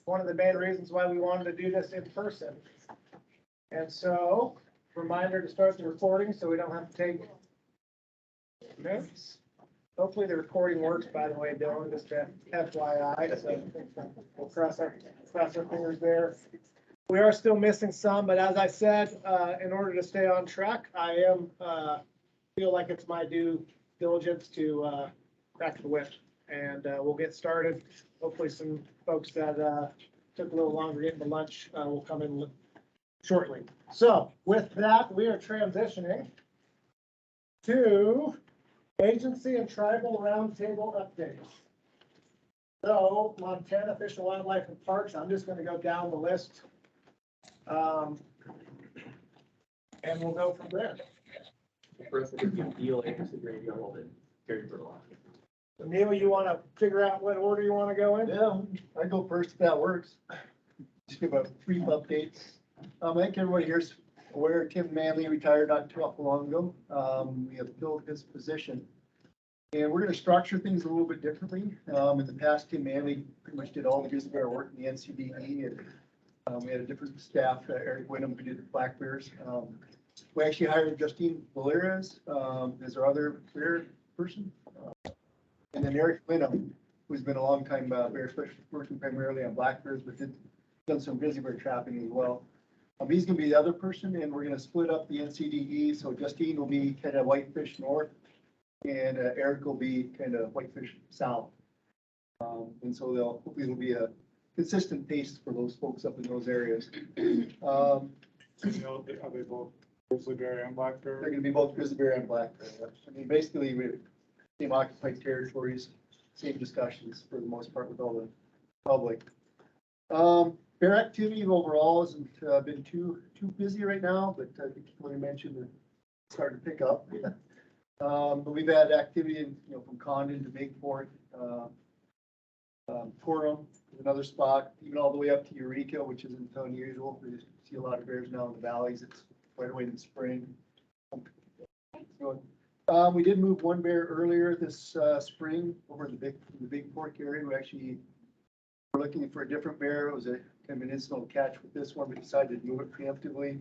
one of the main reasons why we wanted to do this in person. And so, reminder to start the recording so we don't have to take notes. Hopefully the recording works, by the way, Dylan, just to FYI, so we'll cross our fingers there. We are still missing some, but as I said, in order to stay on track, I feel like it's my due diligence to crack the whip, and we'll get started. Hopefully some folks that took a little longer getting to lunch will come in shortly. So with that, we are transitioning to agency and tribal roundtable updates. So Montana Fish and Wildlife and Parks, I'm just going to go down the list. And we'll go from there. First, I think Neil Anderson radio a little bit. Carry for a while. So Neil, you want to figure out what order you want to go in? Yeah, I go first if that works. Just give a brief update. I think everybody here's aware Tim Manley retired not too long ago. We have filled his position. And we're going to structure things a little bit differently. In the past, Tim Manley pretty much did all the Grizzly Bear work in the NCDE. And we had a different staff, Eric Wyndham, who did the Black Bears. We actually hired Justine Valerias as our other bear person. And then Eric Wyndham, who's been a long time bear specialist, working primarily on black bears, but done some grizzly bear trapping as well. He's going to be the other person, and we're going to split up the NCDE. So Justine will be kind of whitefish north, and Eric will be kind of whitefish south. And so hopefully it'll be a consistent pace for those folks up in those areas. Are they both grizzly bear and black bear? They're going to be both grizzly bear and black bear. I mean, basically, we same occupied territories, same discussions for the most part with all the public. Bear activity overall hasn't been too busy right now, but I think you mentioned it's starting to pick up. But we've had activity in, from Condon to Bigport, Coram, another spot, even all the way up to Eureka, which isn't unusual. We just see a lot of bears now in the valleys. It's right away in the spring. We did move one bear earlier this spring over the big fork area. We actually were looking for a different bear. It was a kind of an incidental catch with this one. We decided to move it preemptively,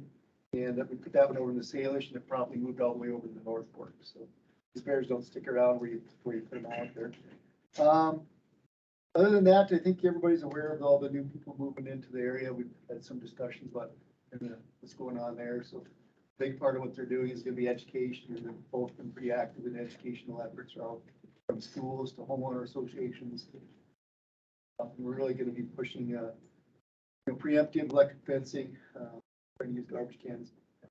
and we put that one over in the Salish, and it promptly moved all the way over to the North Fork. So these bears don't stick around where you put them out there. Other than that, I think everybody's aware of all the new people moving into the area. We've had some discussions about what's going on there. So a big part of what they're doing is going to be education. They've both been pretty active in educational efforts from schools to homeowner associations. We're really going to be pushing preemptive electric fencing, trying to use garbage cans as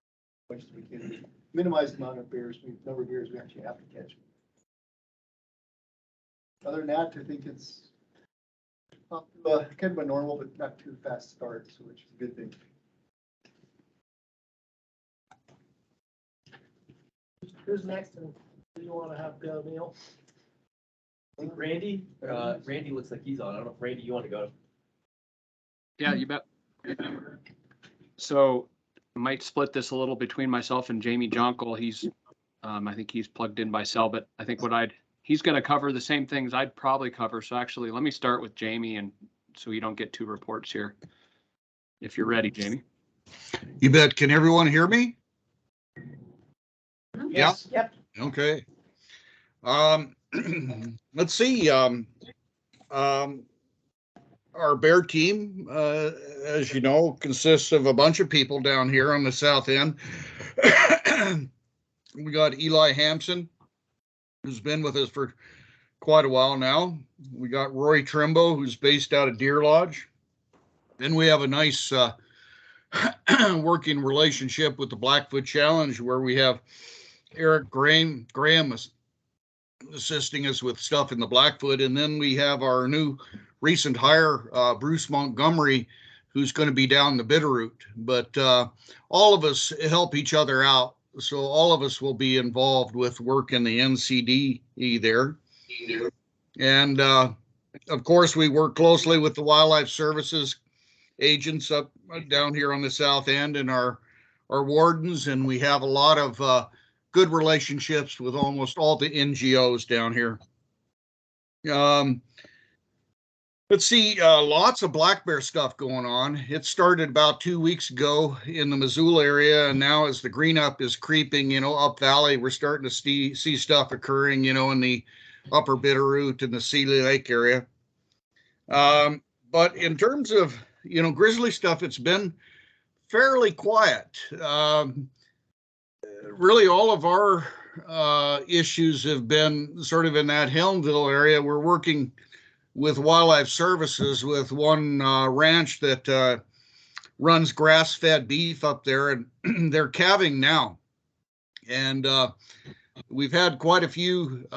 much as we can to minimize the amount of bears, number of bears we actually have to catch. Other than that, I think it's kind of a normal but not too fast start, so which is a good thing. Who's next, and who do you want to have go, Neil? I think Randy. Randy looks like he's on. I don't know if Randy, you want to go? Yeah, you bet. So I might split this a little between myself and Jamie Jonkel. He's, I think he's plugged in by cell, but I think he's going to cover the same things I'd probably cover. So actually, let me start with Jamie, and so you don't get two reports here. If you're ready, Jamie. You bet. Can everyone hear me? Yes. Yeah. Yep. Okay. Let's see. Our bear team, as you know, consists of a bunch of people down here on the south end. We got Eli Hampson, who's been with us for quite a while now. We got Roy Trimbo, who's based out of Deer Lodge. Then we have a nice working relationship with the Blackfoot Challenge, where we have Eric Graham assisting us with stuff in the Blackfoot. And then we have our new recent hire, Bruce Montgomery, who's going to be down the Bitterroot. But all of us help each other out. So all of us will be involved with work in the NCDE there. And of course, we work closely with the Wildlife Services agents up down here on the south end and our wardens. And we have a lot of good relationships with almost all the NGOs down here. Let's see, lots of black bear stuff going on. It started about 2 weeks ago in the Missoula area, and now as the green up is creeping, up valley, we're starting to see stuff occurring, in the upper Bitterroot and the Sealy Lake area. But in terms of, grizzly stuff, it's been fairly quiet. Really, all of our issues have been sort of in that Helmville area. We're working with Wildlife Services with one ranch that runs grass-fed beef up there, and they're calving now. And we've had quite a few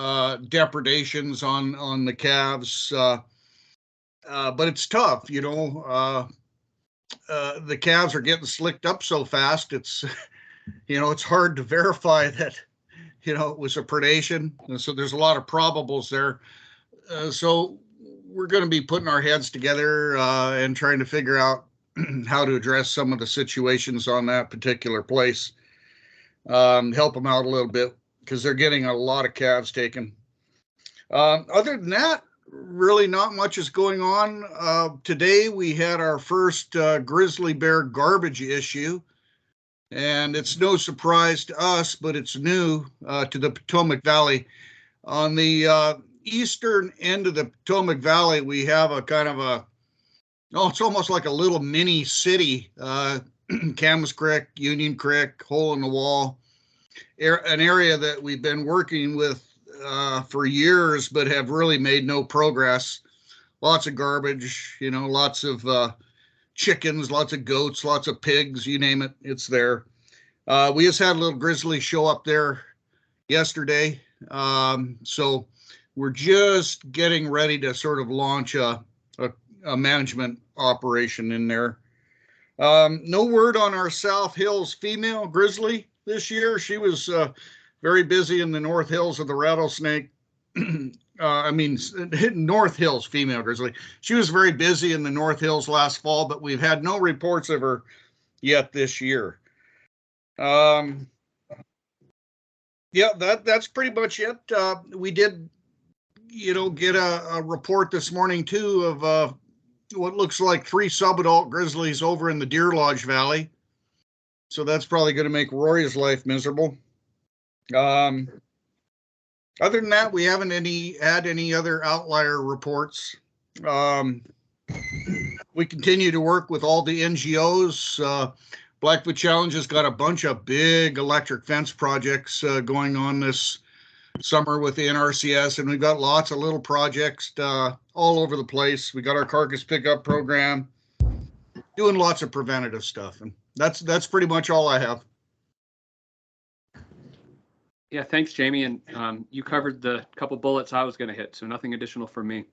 depredations on the calves, but it's tough, the calves are getting slicked up so fast. It's, it's hard to verify that, it was a predation. And so there's a lot of probables there. So we're going to be putting our heads together and trying to figure out how to address some of the situations on that particular place. Help them out a little bit because they're getting a lot of calves taken. Other than that, really not much is going on. Today we had our first grizzly bear garbage issue, and it's no surprise to us, but it's new to the Potomac Valley. On the eastern end of the Potomac Valley, we have a kind of it's almost like a little mini city, Camas Creek, Union Creek, Hole in the Wall, an area that we've been working with for years, but have really made no progress. Lots of garbage, lots of chickens, lots of goats, lots of pigs, you name it, it's there. We just had a little grizzly show up there yesterday. So we're just getting ready to sort of launch a management operation in there. No word on our South Hills female grizzly this year. She was very busy in the North Hills of the Rattlesnake. North Hills female grizzly. She was very busy in the North Hills last fall, but we've had no reports of her yet this year. Yeah, that's pretty much it. We did, get a report this morning too of what looks like 3 subadult grizzlies over in the Deer Lodge Valley. So that's probably going to make Rory's life miserable. Other than that, we haven't had any other outlier reports. We continue to work with all the NGOs. Blackfoot Challenge has got a bunch of big electric fence projects going on this summer with the NRCS, and we've got lots of little projects all over the place. We got our carcass pickup program, doing lots of preventative stuff, and that's pretty much all I have. Yeah, thanks, Jamie. And you covered the couple bullets I was going to hit, so nothing additional from me.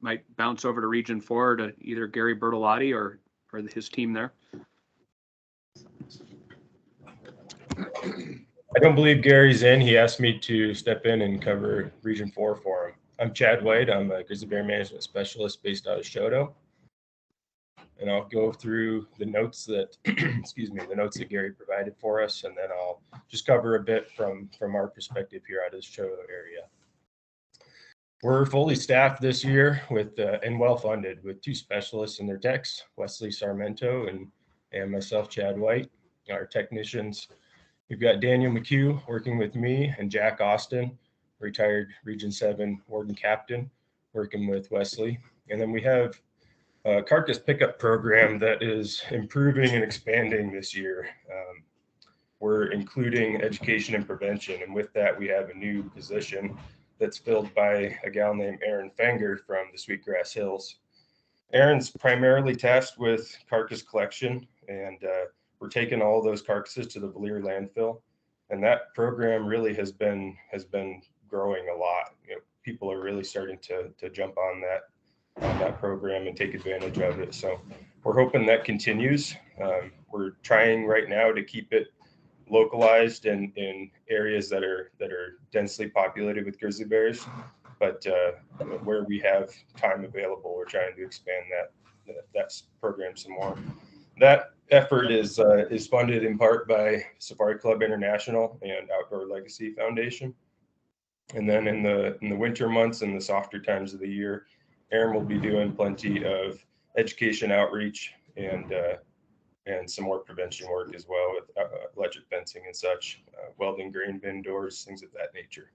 Might bounce over to Region 4 to either Gary Bertolotti or his team there. I don't believe Gary's in. He asked me to step in and cover Region 4 for him. I'm Chad White. I'm a Grizzly Bear Management Specialist based out of Shoto. And I'll go through the notes that, the notes that Gary provided for us, and then I'll just cover a bit from our perspective here out of the Shoto area. We're fully staffed this year with and well funded with 2 specialists in their techs, Wesley Sarmento and myself, Chad White. Our technicians, we've got Daniel McHugh working with me, and Jack Austin, retired Region 7 Warden Captain, working with Wesley. And then we have a carcass pickup program that is improving and expanding this year. We're including education and prevention, and with that we have a new position that's filled by a gal named Erin Fenger from the Sweetgrass Hills. Erin's primarily tasked with carcass collection, and we're taking all those carcasses to the Valier landfill, and that program really has been growing a lot. People are really starting to jump on that program and take advantage of it. So we're hoping that continues. We're trying right now to keep it localized in areas that are densely populated with grizzly bears, but where we have time available, we're trying to expand that program some more. That effort is funded in part by Safari Club International and Outdoor Legacy Foundation. And then in the winter months and the softer times of the year, Aaron will be doing plenty of education outreach and some more prevention work as well with electric fencing and such, welding grain bin doors, things of that nature.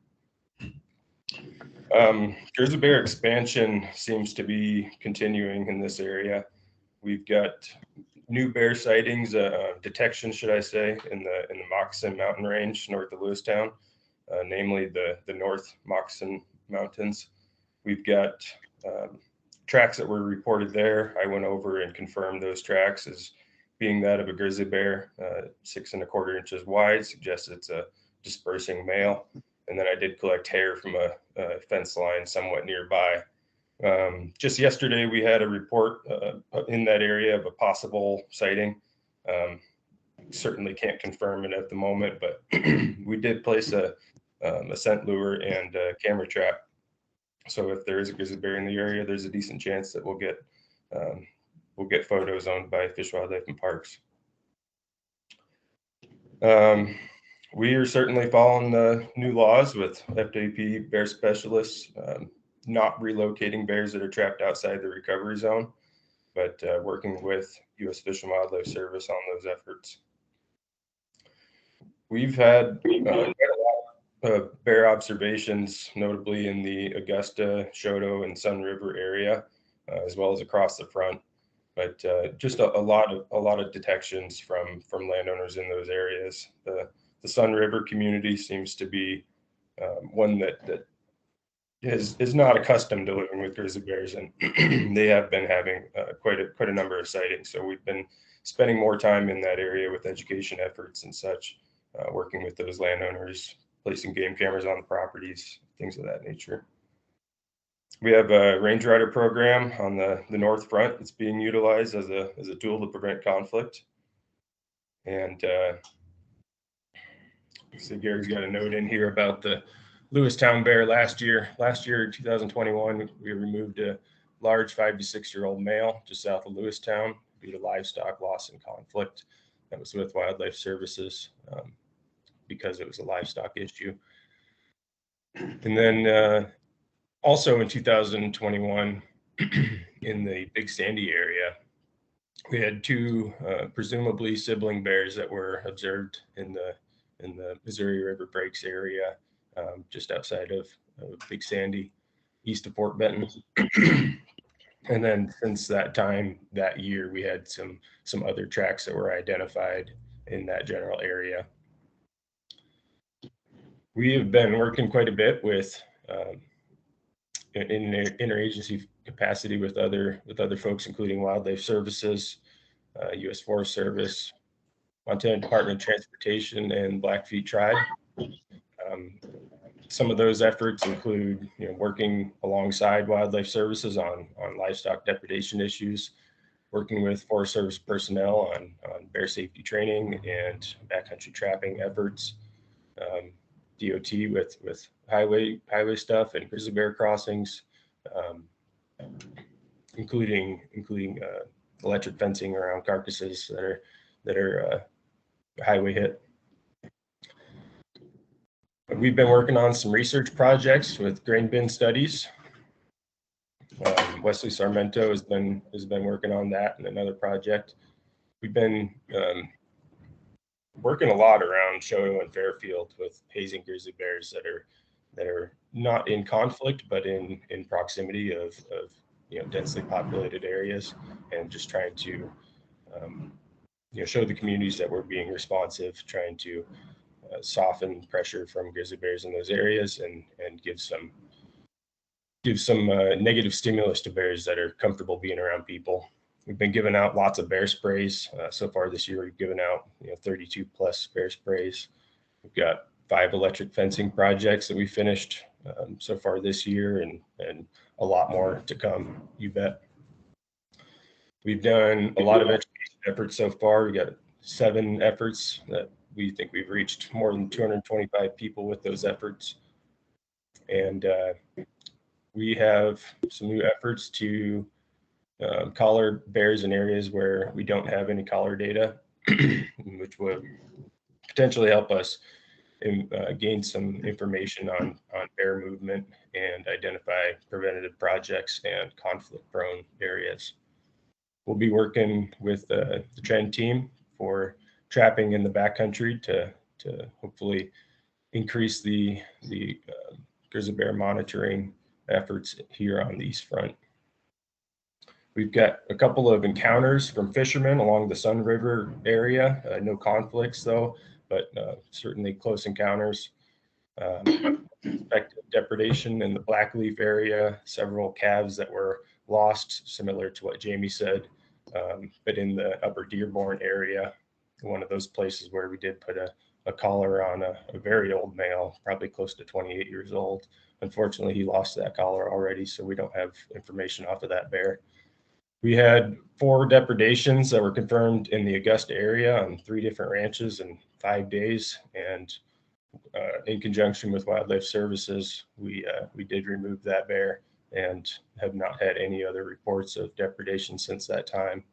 Grizzly bear expansion seems to be continuing in this area. We've got new bear sightings, detection, should I say, in the Moccasin Mountain Range north of Lewistown, namely the North Moccasin Mountains. We've got tracks that were reported there. I went over and confirmed those tracks as being that of a grizzly bear, 6 1/4 inches wide, suggests it's a dispersing male. And then I did collect hair from a fence line somewhat nearby. Just yesterday, we had a report in that area of a possible sighting. Certainly can't confirm it at the moment, but we did place a scent lure and a camera trap. So if there is a grizzly bear in the area, there's a decent chance that we'll get photos owned by Fish, Wildlife, and Parks. We are certainly following the new laws with FWP bear specialists, not relocating bears that are trapped outside the recovery zone, but working with U.S. Fish and Wildlife Service on those efforts. We've had quite a lot of bear observations, notably in the Augusta, Choteau, and Sun River area, as well as across the front. But just a lot of detections from landowners in those areas. The Sun River community seems to be one that is not accustomed to living with grizzly bears, and they have been having quite a number of sightings. So we've been spending more time in that area with education efforts and such, working with those landowners, placing game cameras on the properties, things of that nature. We have a range rider program on the north front. It's being utilized as a tool to prevent conflict. And so Gary's got a note in here about the Lewistown Bear last year. Last year, 2021, we removed a large 5 to 6 year old male just south of Lewistown due to livestock loss and conflict. That was with Wildlife Services because it was a livestock issue. And then also in 2021, in the Big Sandy area, we had 2 presumably sibling bears that were observed in the Missouri River Breaks area, just outside of Big Sandy, east of Fort Benton. And then since that time, that year, we had some other tracks that were identified in that general area. We have been working quite a bit with in interagency capacity with other folks, including Wildlife Services, U.S. Forest Service, Montana Department of Transportation, and Blackfeet Tribe. Some of those efforts include, working alongside Wildlife Services on livestock depredation issues, working with Forest Service personnel on bear safety training and backcountry trapping efforts, DOT with highway stuff and grizzly bear crossings, including electric fencing around carcasses that are highway hit. We've been working on some research projects with grain bin studies. Wesley Sarmento has been working on that and another project. We've been working a lot around Choteau and Fairfield with hazing grizzly bears that are not in conflict, but in proximity of densely populated areas, and just trying to show the communities that we're being responsive, trying to soften pressure from grizzly bears in those areas and give some negative stimulus to bears that are comfortable being around people. We've been giving out lots of bear sprays. So far this year, we've given out 32 plus bear sprays. We've got 5 electric fencing projects that we finished so far this year, and a lot more to come, you bet. We've done a lot of education efforts so far. We got 7 efforts that we think we've reached more than 225 people with those efforts. And we have some new efforts to collar bears in areas where we don't have any collar data, which would potentially help us gain some information on bear movement and identify preventative projects and conflict-prone areas. We'll be working with the trend team for trapping in the backcountry to hopefully increase the grizzly bear monitoring efforts here on the East Front. We've got a couple of encounters from fishermen along the Sun River area. No conflicts though, but certainly close encounters. Expected depredation in the Blackleaf area, several calves that were lost, similar to what Jamie said, but in the Upper Dearborn area, one of those places where we did put a collar on a very old male, probably close to 28 years old. Unfortunately, he lost that collar already, so we don't have information off of that bear. We had 4 depredations that were confirmed in the Augusta area on 3 different ranches in 5 days. And in conjunction with Wildlife Services, we did remove that bear and have not had any other reports of depredation since that time.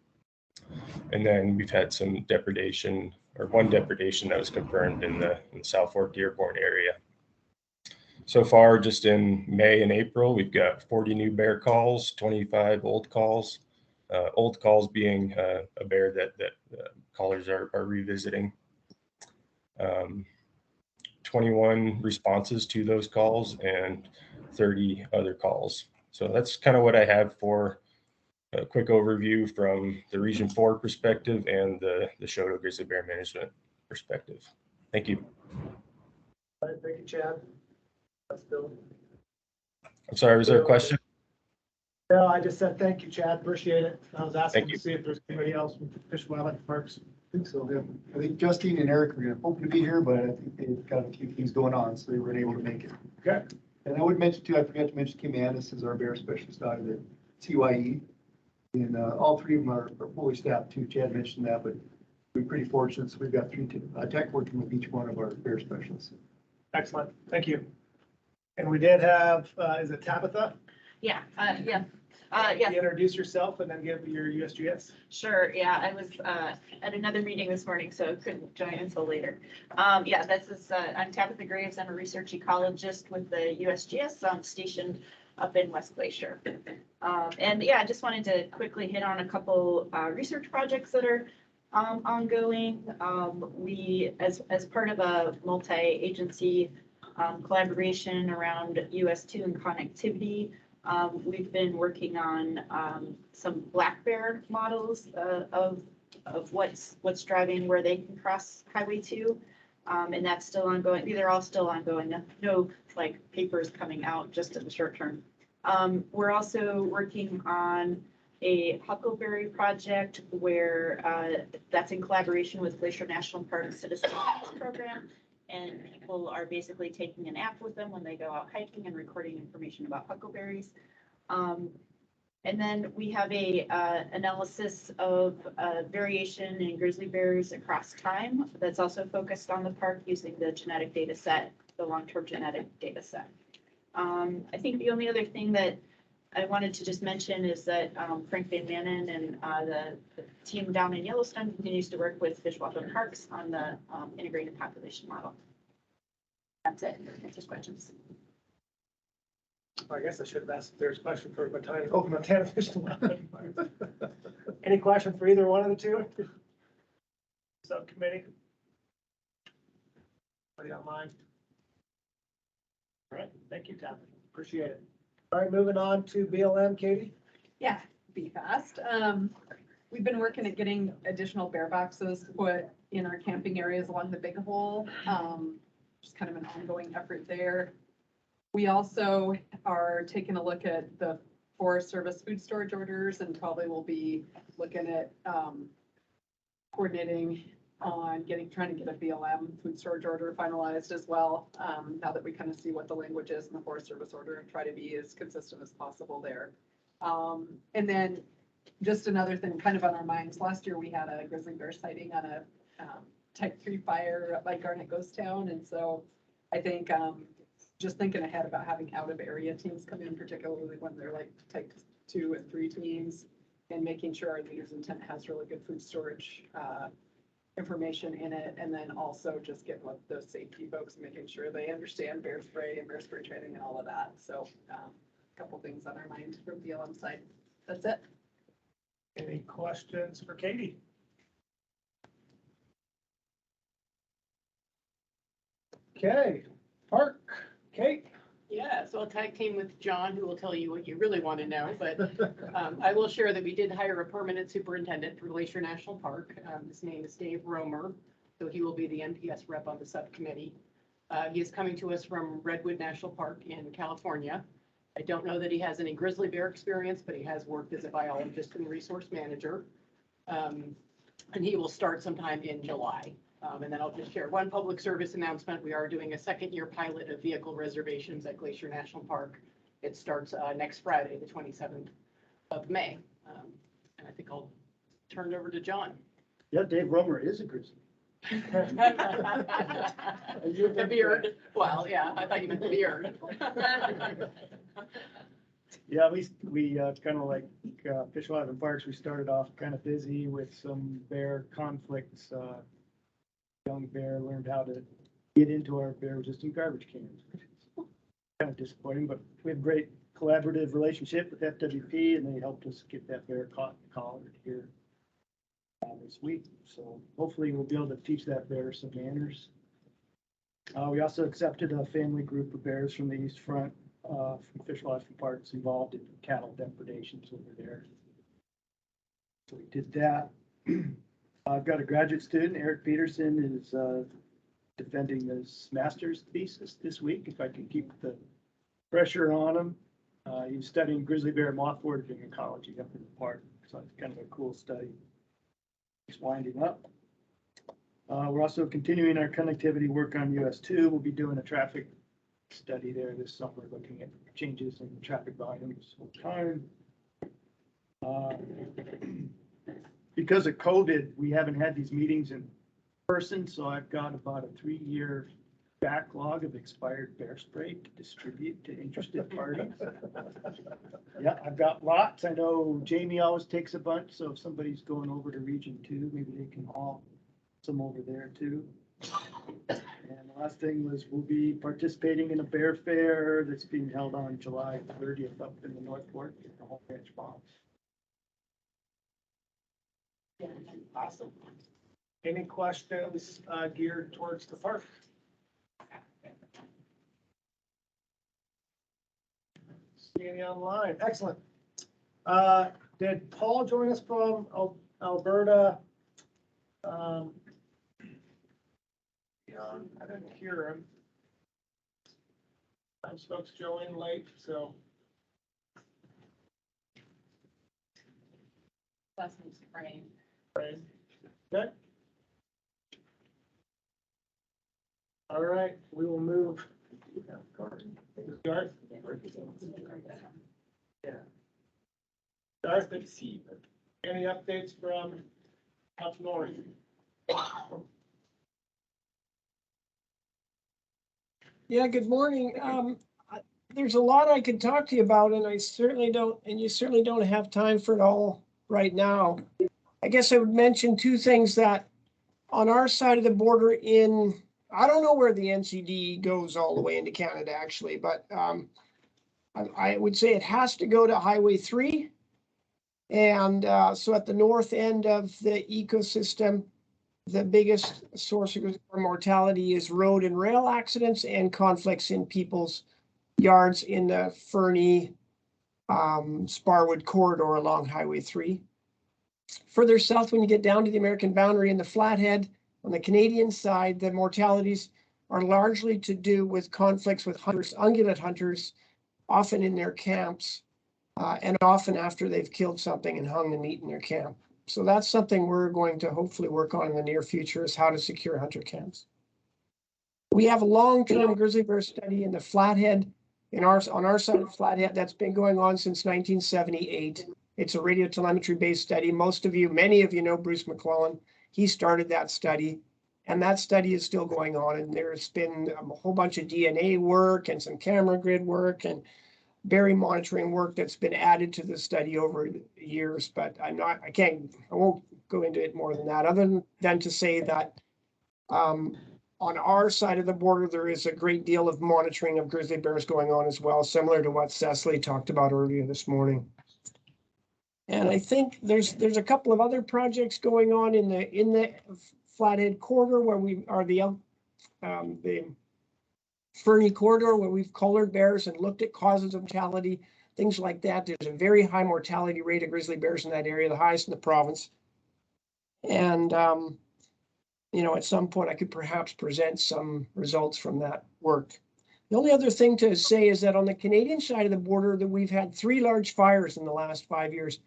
And then we've had some depredation, or 1 depredation that was confirmed in the South Fork Dearborn area. So far, just in May and April, we've got 40 new bear calls, 25 old calls. Old calls being a bear that callers are revisiting. 21 responses to those calls and 30 other calls. So that's kind of what I have for a quick overview from the Region 4 perspective and the Shoto Grizzly Bear Management perspective. Thank you. All right, thank you, Chad. That's Bill. I'm sorry, was there a question? No, I just said thank you, Chad. Appreciate it. I was asking Thank to you. see if there's anybody else from Fish and Wildlife Parks. I think so, yeah. I think Justine and Eric were hoping to be here, but I think they've got a few things going on, so they weren't able to make it. Okay. And I would mention too, I forgot to mention Kim Andis is our bear specialist out of the CYE. And all 3 of them are fully staffed too. Chad mentioned that, but we're pretty fortunate. So we've got 3 tech working with each one of our bear specialists. Excellent. Thank you. And we did have, is it Tabitha? Yeah, yeah. Can Yeah, you introduce yourself and then give your USGS? sure. Yeah, I was at another meeting this morning, so couldn't join until later. Yeah, this is, I'm Tabitha Graves. I'm a research ecologist with the USGS stationed up in West Glacier. And yeah, I just wanted to quickly hit on a couple research projects that are ongoing. We, as part of a multi-agency collaboration around US2 and connectivity, we've been working on some black bear models of what's driving where they can cross Highway 2. And that's still ongoing. These are all still ongoing. No like papers coming out just in the short term. We're also working on a huckleberry project where that's in collaboration with Glacier National Park Citizen Science Program. And people are basically taking an app with them when they go out hiking and recording information about huckleberries. And then we have a analysis of variation in grizzly bears across time that's also focused on the park using the genetic data set, the long-term genetic data set. I think the only other thing that I wanted to just mention is that Frank Van Manen and the team down in Yellowstone continues to work with Fish, Wildlife, and Parks on the integrated population model. That's it. Answers questions. I guess I should have asked if there's a question for Montana Fish and Wildlife. Any question for either one of the 2? Subcommittee? Anybody online? All right, thank you, Tom. Appreciate it. All right, moving on to BLM, Katie. Yeah, be fast. We've been working at getting additional bear boxes put in our camping areas along the Big Hole. Just kind of an ongoing effort there. We also are taking a look at the Forest Service food storage orders and probably will be looking at coordinating on trying to get a BLM food storage order finalized as well. Now that we kind of see what the language is in the Forest Service order and try to be as consistent as possible there. And then just another thing kind of on our minds, last year we had a grizzly bear sighting on a type 3 fire by Garnet Ghost Town. And so I think just thinking ahead about having out of area teams come in, particularly when they're like type 2 and 3 teams, and making sure our leaders intent has really good food storage information in it, and then also just getting with those safety folks, making sure they understand bear spray and bear spray training and all of that. So a couple things on our mind from BLM side. That's it. Any questions for Katie? Okay, Park, Kate. Yeah, so I'll tag team with John, who will tell you what you really want to know, but I will share that we did hire a permanent superintendent for Glacier National Park. His name is Dave Romer, so he will be the NPS rep on the subcommittee. He is coming to us from Redwood National Park in California. I don't know that he has any grizzly bear experience, but he has worked as a biologist and resource manager. And he will start sometime in July. And then I'll just share one public service announcement. We are doing a second-year pilot of vehicle reservations at Glacier National Park. It starts next Friday, the 27th of May. And I think I'll turn it over to John. Yeah, Dave Romer is a grizzly. The beard. Well, yeah, I thought you meant the beard. Yeah, we kind of like Fish, Wildlife and Parks, we started off kind of busy with some bear conflicts. Young bear learned how to get into our bear resistant garbage cans, which is kind of disappointing, but we have a great collaborative relationship with FWP, and they helped us get that bear caught and collared here this week. So hopefully we'll be able to teach that bear some manners. We also accepted a family group of bears from the East Front from Fish, Wildlife and Parks involved in cattle depredations over there. So we did that. I've got a graduate student, Eric Peterson, is defending his master's thesis this week, if I can keep the pressure on him. He's studying grizzly bear moth foraging ecology up in the park, so it's kind of a cool study. It's winding up. We're also continuing our connectivity work on US 2. We'll be doing a traffic study there this summer, looking at changes in traffic volumes over time. Because of COVID, we haven't had these meetings in person, so I've got about a 3-year backlog of expired bear spray to distribute to interested parties. Yeah, I've got lots. I know Jamie always takes a bunch, so if somebody's going over to Region 2, maybe they can haul some over there too. And the last thing was we'll be participating in a bear fair that's being held on July 30th up in the North Fork at the Home Ranch Box. Yeah, awesome. Any questions geared towards the park? See any online? Excellent. Did Paul join us from Alberta? Yeah, I didn't hear him. Those folks joined late, so. That's some spraying. Okay. All right, we will move. Garth? Yeah. Garth, any updates from up north? Yeah, good morning. There's a lot I could talk to you about, and you certainly don't have time for it all right now. I guess I would mention two things that on our side of the border I don't know where the NCDE goes all the way into Canada actually, but I would say it has to go to Highway 3. And so at the north end of the ecosystem, the biggest source of mortality is road and rail accidents and conflicts in people's yards in the Fernie Sparwood corridor along Highway 3. Further south, when you get down to the American boundary in the Flathead, on the Canadian side, the mortalities are largely to do with conflicts with hunters, ungulate hunters, often in their camps, and often after they've killed something and hung the meat in their camp. So that's something we're going to hopefully work on in the near future, is how to secure hunter camps. We have a long-term grizzly bear study in the Flathead, on our side of Flathead, that's been going on since 1978. It's a radio telemetry-based study. Many of you know Bruce McClellan. He started that study, and that study is still going on. And there's been a whole bunch of DNA work and some camera grid work and berry monitoring work that's been added to the study over years. But I won't go into it more than that, other than to say that on our side of the border, there is a great deal of monitoring of grizzly bears going on as well, similar to what Cecily talked about earlier this morning. And I think there's a couple of other projects going on in the Flathead corridor where we are the Fernie corridor where we've collared bears and looked at causes of mortality, things like that. There's a very high mortality rate of grizzly bears in that area, the highest in the province. And you know, at some point I could perhaps present some results from that work. The only other thing to say is that on the Canadian side of the border that we've had 3 large fires in the last 5 years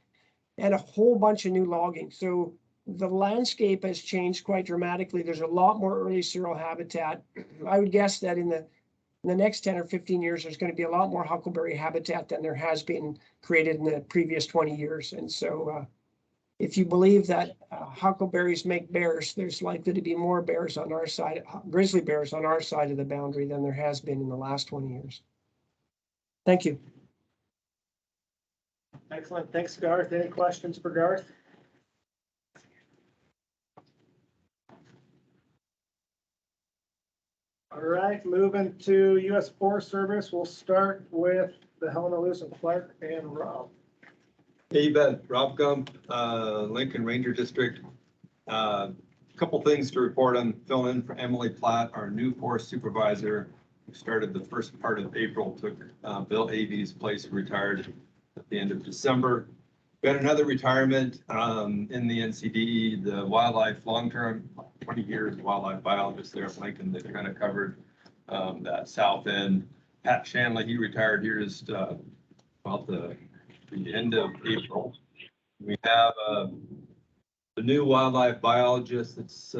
and a whole bunch of new logging. So the landscape has changed quite dramatically. There's a lot more early cereal habitat. I would guess that in the next 10 or 15 years, there's going to be a lot more huckleberry habitat than there has been created in the previous 20 years. And so if you believe that huckleberries make bears, there's likely to be more bears on our side, grizzly bears on our side of the boundary than there has been in the last 20 years. Thank you. Excellent. Thanks, Garth. Any questions for Garth? All right, moving to U.S. Forest Service. We'll start with the Helena Lewis and Clark and Rob. Hey, you bet. Rob Gump, Lincoln Ranger District. Couple things to report on. Filling in for Emily Platt, our new forest supervisor, who started the first part of April, took Bill Avy's place, retired at the end of December. We had another retirement in the NCDE, the wildlife long-term, 20 years wildlife biologist there at Lincoln that kind of covered that south end. Pat Shanley, he retired here just about the end of April. We have the new wildlife biologist that's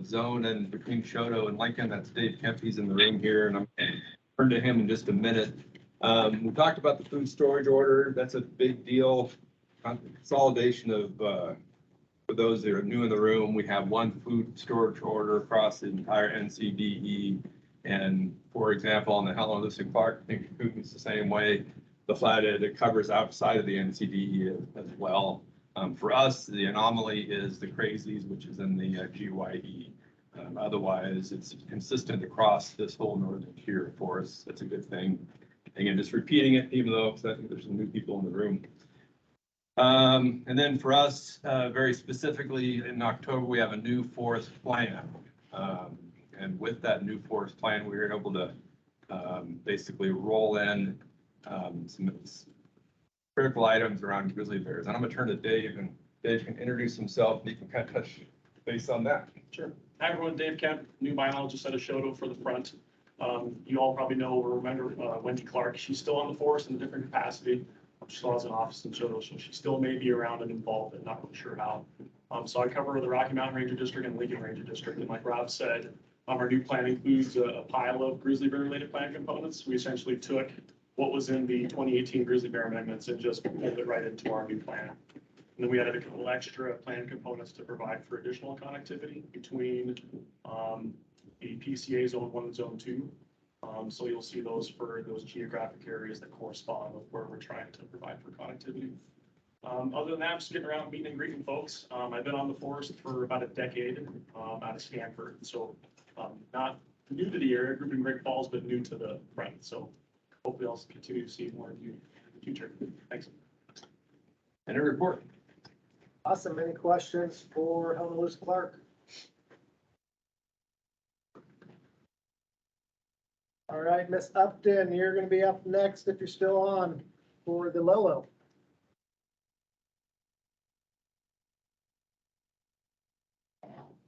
zone and between Shoto and Lincoln. That's Dave Kemp. He's in the room here, and I'm going to turn to him in just a minute. We talked about the food storage order. That's a big deal. Consolidation of, for those that are new in the room, we have one food storage order across the entire NCDE. And for example, on the Helena Lewis and Clark, I think Putin's the same way. The Flathead, it covers outside of the NCDE as well. For us, the anomaly is the crazies, which is in the GYE. Otherwise, it's consistent across this whole northern tier for us. That's a good thing. Again, just repeating it, even though I think there's some new people in the room. And then for us, very specifically in October, we have a new forest plan. And with that new forest plan, we were able to basically roll in some critical items around grizzly bears. And I'm gonna turn to Dave, and Dave can introduce himself, and he can kind of touch base on that. Sure. Hi, everyone. Dave Kemp, new biologist out of Shoto for the front. You all probably know or remember Wendy Clark. She's still on the force in a different capacity. She still has an office in Shoto, so she still may be around and involved, but not really sure how. So I cover the Rocky Mountain Ranger District and Lincoln Ranger District. And like Rob said, our new plan includes a pile of grizzly bear related plan components. We essentially took what was in the 2018 grizzly bear amendments and just pulled it right into our new plan. And then we added a couple extra plan components to provide for additional connectivity between the PCA Zone 1 and Zone 2. So you'll see those for those geographic areas that correspond with where we're trying to provide for connectivity. Other than that, I'm just getting around meeting and greeting folks. I've been on the forest for about a decade out of Stanford. So not new to the area, grew up in Great Falls, but new to the front. So hopefully I'll continue to see more of you in the future. Thanks. And a report. Awesome. Any questions for Helena Lewis Clark? All right, Miss Upton, you're going to be up next if you're still on for the Lolo.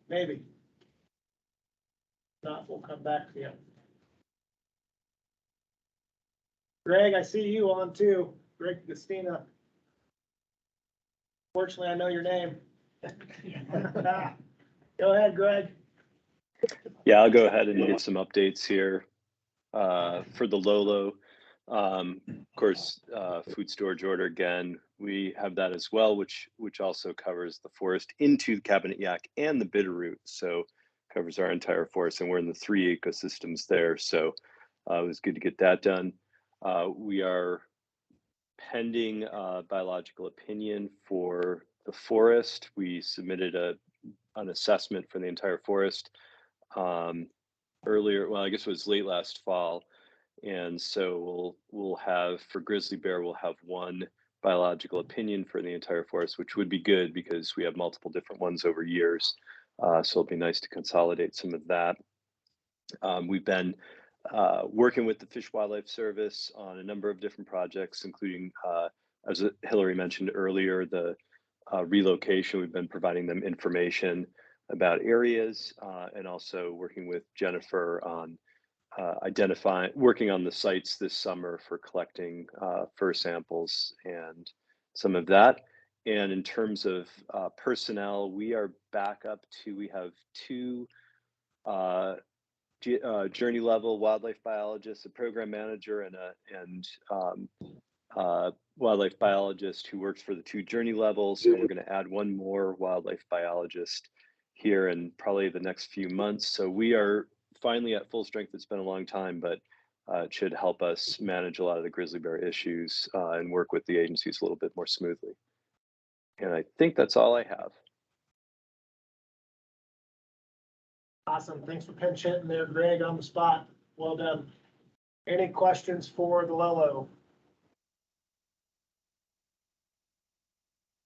Maybe. Not, we'll come back to you. Greg, I see you on too. Greg Gustina. Fortunately, I know your name. Go ahead, Greg. Yeah, I'll go ahead and give some updates here for the Lolo. Of course, food storage order again. We have that as well, which also covers the forest into the Cabinet Yaak and the Bitterroot. So covers our entire forest, and we're in the 3 ecosystems there. So it was good to get that done. We are pending biological opinion for the forest. We submitted an assessment for the entire forest earlier. Well, I guess it was late last fall. And so we'll have, for grizzly bear, we'll have one biological opinion for the entire forest, which would be good because we have multiple different ones over years. So it'll be nice to consolidate some of that. We've been working with the Fish Wildlife Service on a number of different projects, including, as Hillary mentioned earlier, the relocation. We've been providing them information about areas and also working with Jennifer on working on the sites this summer for collecting fur samples and some of that. And in terms of personnel, we are back up to, we have two journey level wildlife biologists, a program manager, and wildlife biologist who works for the two journey levels. And we're going to add one more wildlife biologist here in probably the next few months. So we are finally at full strength. It's been a long time, but it should help us manage a lot of the grizzly bear issues and work with the agencies a little bit more smoothly. And I think that's all I have. Awesome. Thanks for pinch hitting there, Greg, on the spot. Well done. Any questions for the Lolo?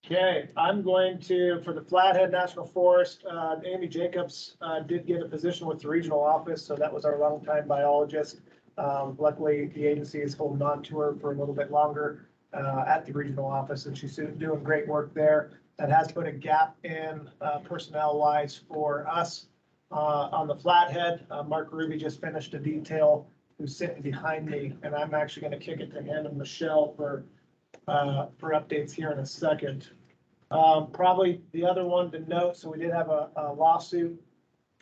Okay, I'm going to, for the Flathead National Forest, Amy Jacobs did get a position with the regional office, so that was our longtime biologist. Luckily, the agency is holding on to her for a little bit longer at the regional office, and she's doing great work there. That has put a gap in personnel-wise for us. On the Flathead, Mark Ruby just finished a detail who's sitting behind me, and I'm actually going to kick it to him and Michelle for updates here in a second. Probably the other one to note, so we did have a lawsuit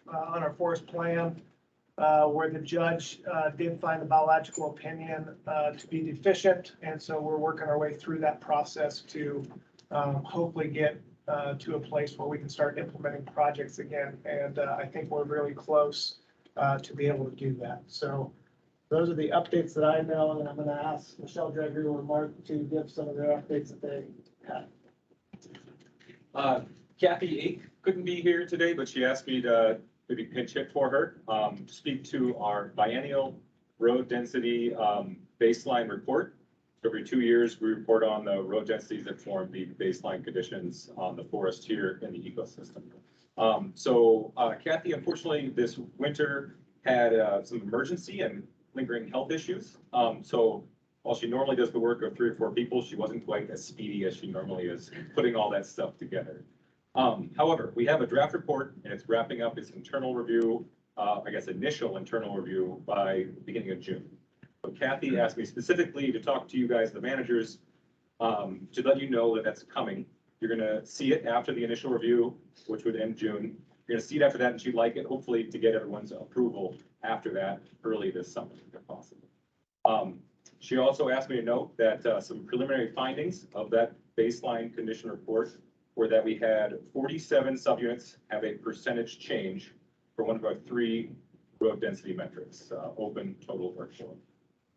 on our forest plan where the judge did find the biological opinion to be deficient, and so we're working our way through that process to hopefully get to a place where we can start implementing projects again. And I think we're really close to be able to do that. So those are the updates that I know, and I'm going to ask Michelle Gregory or Mark to give some of their updates that they have. Kathy Ake couldn't be here today, but she asked me to maybe pinch hit for her, speak to our biennial road density baseline report. Every 2 years, we report on the road densities that form the baseline conditions on the forest here in the ecosystem. Kathy, unfortunately, this winter had some emergency and lingering health issues. So while she normally does the work of 3 or 4 people, she wasn't quite as speedy as she normally is putting all that stuff together. However, we have a draft report and it's wrapping up its internal review, I guess initial internal review by the beginning of June. So Kathy asked me specifically to talk to you guys, the managers, to let you know that that's coming. You're gonna see it after the initial review, which would end June. You're gonna see it after that and she'd like it, hopefully to get everyone's approval after that early this summer, if possible. She also asked me to note that some preliminary findings of that baseline condition report were that we had 47 subunits have a percentage change for one of our 3 road density metrics, open, total, or short.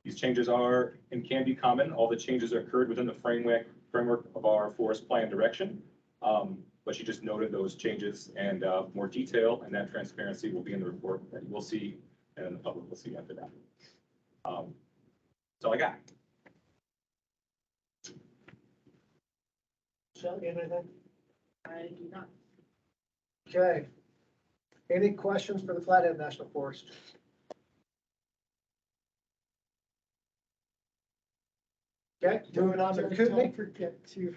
These changes are and can be common. All the changes occurred within the framework of our forest plan direction. But she just noted those changes, and more detail and that transparency will be in the report that you will see and the public will see after that. That's all I got. Michelle, you have anything? I do not. Okay. Any questions for the Flathead National Forest? Okay, moving on to Don't Kootenai. forget to.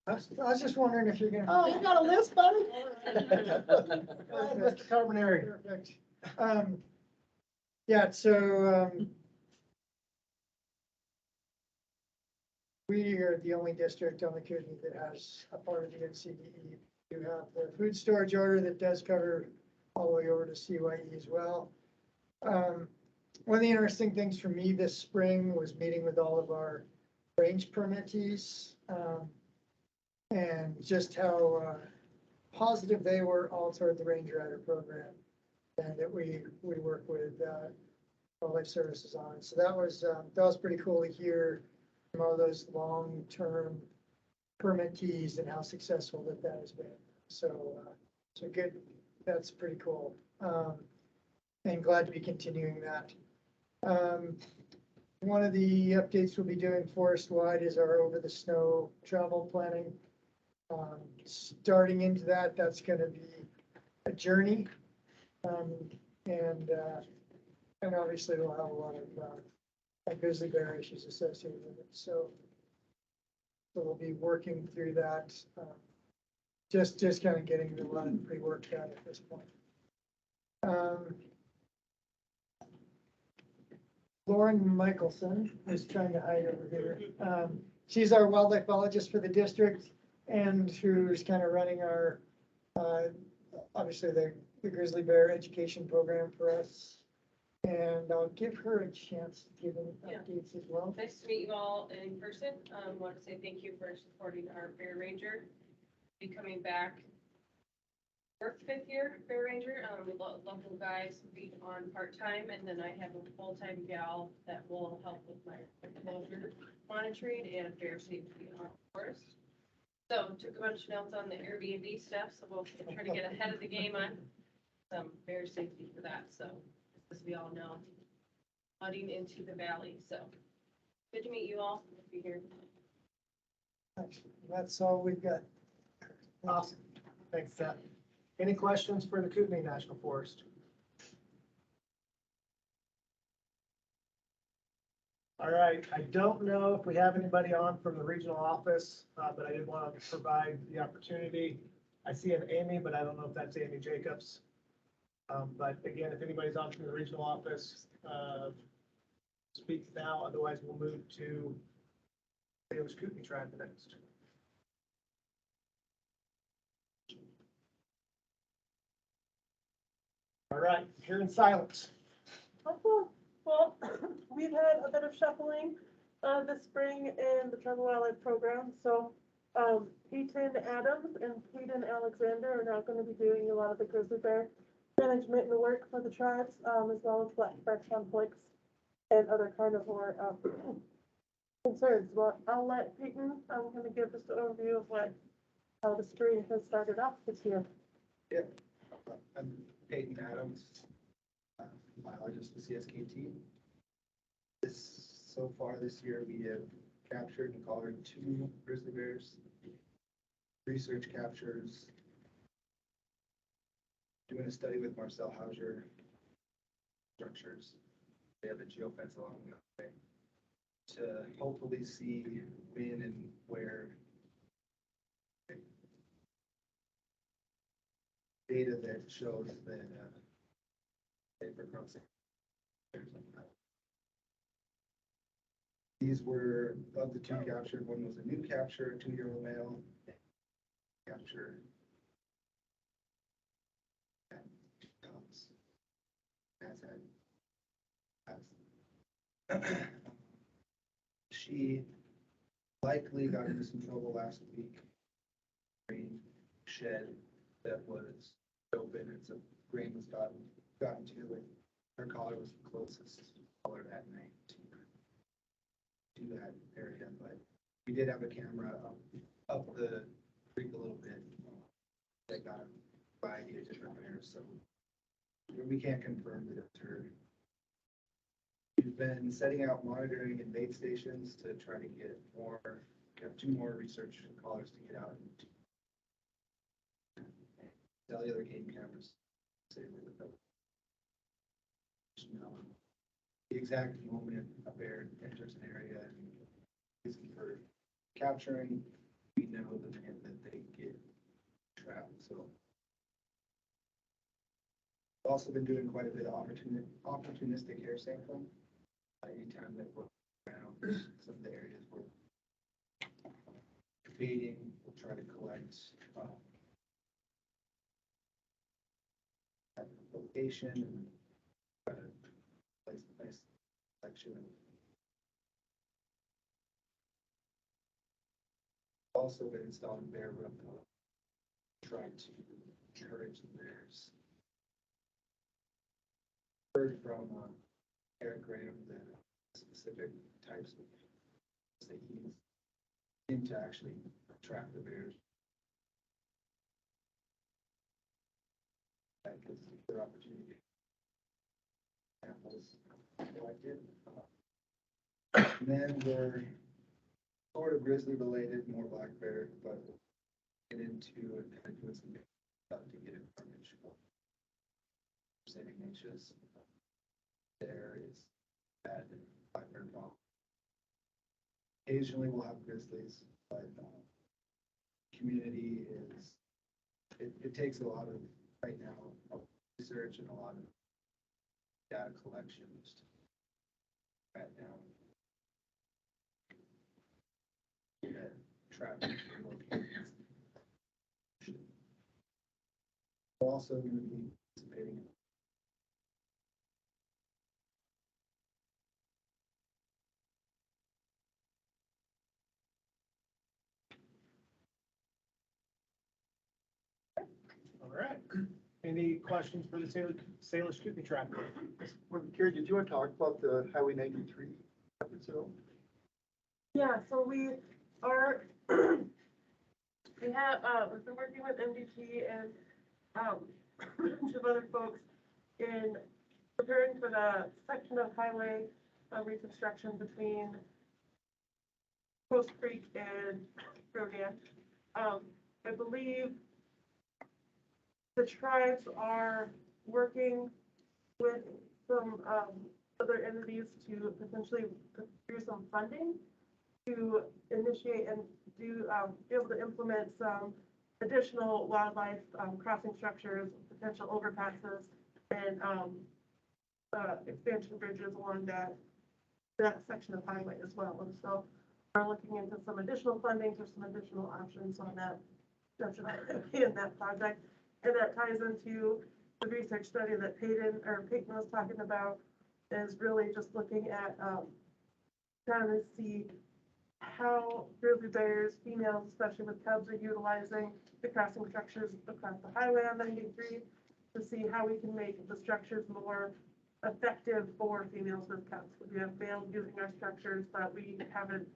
I was just wondering if you're gonna. Oh, you got a list, buddy? Mr. Carbonari. Perfect. Yeah, so, we are the only district on the Kootenai that has a part of the NCDE. You have the food storage order that does cover all the way over to CYE as well. One of the interesting things for me this spring was meeting with all of our range permittees, and just how positive they were all toward the Range Rider program, and that we work with wildlife services on. So that was pretty cool to hear from all those long-term permittees and how successful that has been. So, so good, that's pretty cool. And glad to be continuing that. One of the updates we'll be doing forest-wide is our over the snow travel planning. Starting into that, that's gonna be a journey. And obviously we'll have a lot of grizzly bear issues associated with it. So we'll be working through that. Just kind of getting the run pre-work done at this point. Lauren Michelson is trying to hide over here. She's our wildlife biologist for the district and who's kind of running our, obviously the grizzly bear education program for us. And I'll give her a chance to give any updates as well. Nice to meet you all in person. Want to say thank you for supporting our bear ranger. Be coming back for 5th year bear ranger. Local guys be on part-time, and then I have a full-time gal that will help with my enclosure monitoring and bear safety on the forest. So took a bunch of notes on the Airbnb stuff, so we'll try to get ahead of the game on some bear safety for that. So as we all know, heading into the valley. So good to meet you all. Be here. That's all we've got. Awesome. Thanks, Seth. Any questions for the Kootenai National Forest? All right, I don't know if we have anybody on from the regional office, but I did want to provide the opportunity. I see an Amy, but I don't know if that's Amy Jacobs. But again, if anybody's on from the regional office, speak now. Otherwise, we'll move to Davis Kootenai Tribe next. All right, here in silence. Well, we've had a bit of shuffling this spring in the Tribal Wildlife Program. So Peyton Adams and Peyton Alexander are now going to be doing a lot of the grizzly bear management and the work for the tribes, as well as black bear conflicts and other kind of more concerns. Well, I'll let Peyton, I'm going to give just an overview of how the spring has started off this year. Yep. I'm Peyton Adams, biologist with CSKT. So far this year, we have captured and collared 2 grizzly bears, research captures, doing a study with Marcel Hauser structures. They have a geofence along the way to hopefully see when and where data that shows that paper crossing. These were of the 2 captured. One was a new capture, 2-year-old male capture. She likely got into some trouble last week. Grain shed that was open and some grain was gotten to it. Her collar was the closest collar at night to that area, but we did have a camera up the creek a little bit that got a variety of different bears, so we can't confirm that it's her. We've been setting out monitoring and bait stations to try to get more. We have 2 more research collars to get out and cellular game cameras. The exact moment a bear enters an area and is for capturing, we know the minute that they get trapped. So we've also been doing quite a bit of opportunistic air sampling. Anytime that we're around some of the areas we're baiting, we'll try to collect at the location and try to place the nice selection. Also been installing bear room, trying to encourage the bears. Heard from Eric Graham the specific types of that he's in to actually trap the bears. That gives their opportunity. Animals, like it. And then we're sort of grizzly related, more black bear, but get into and kind of doing some stuff to get information. Saving niches. There is bad black bear problem. Occasionally we'll have grizzlies, but community is, it takes a lot of, right now, research and a lot of data collection just to track down that traffic. Also going to be participating. All right. Any questions for the Salish Kootenai trapper? Carrie, did you want to talk about the Highway 93 episode? Yeah, so we are, we have, we've been working with MDT and a bunch of other folks in preparing for the section of highway reconstruction between Post Creek and Rodan. I believe the tribes are working with some other entities to potentially put through some funding to initiate and do be able to implement some additional wildlife crossing structures, potential overpasses, and expansion bridges along that section of highway as well. And so we're looking into some additional funding for some additional options on that in that project. And that ties into the research study that Peyton was talking about, is really just looking at trying to see how grizzly bears, females, especially with cubs, are utilizing the crossing structures across the highway on 93 to see how we can make the structures more effective for females with cubs. We have males using our structures, but we haven't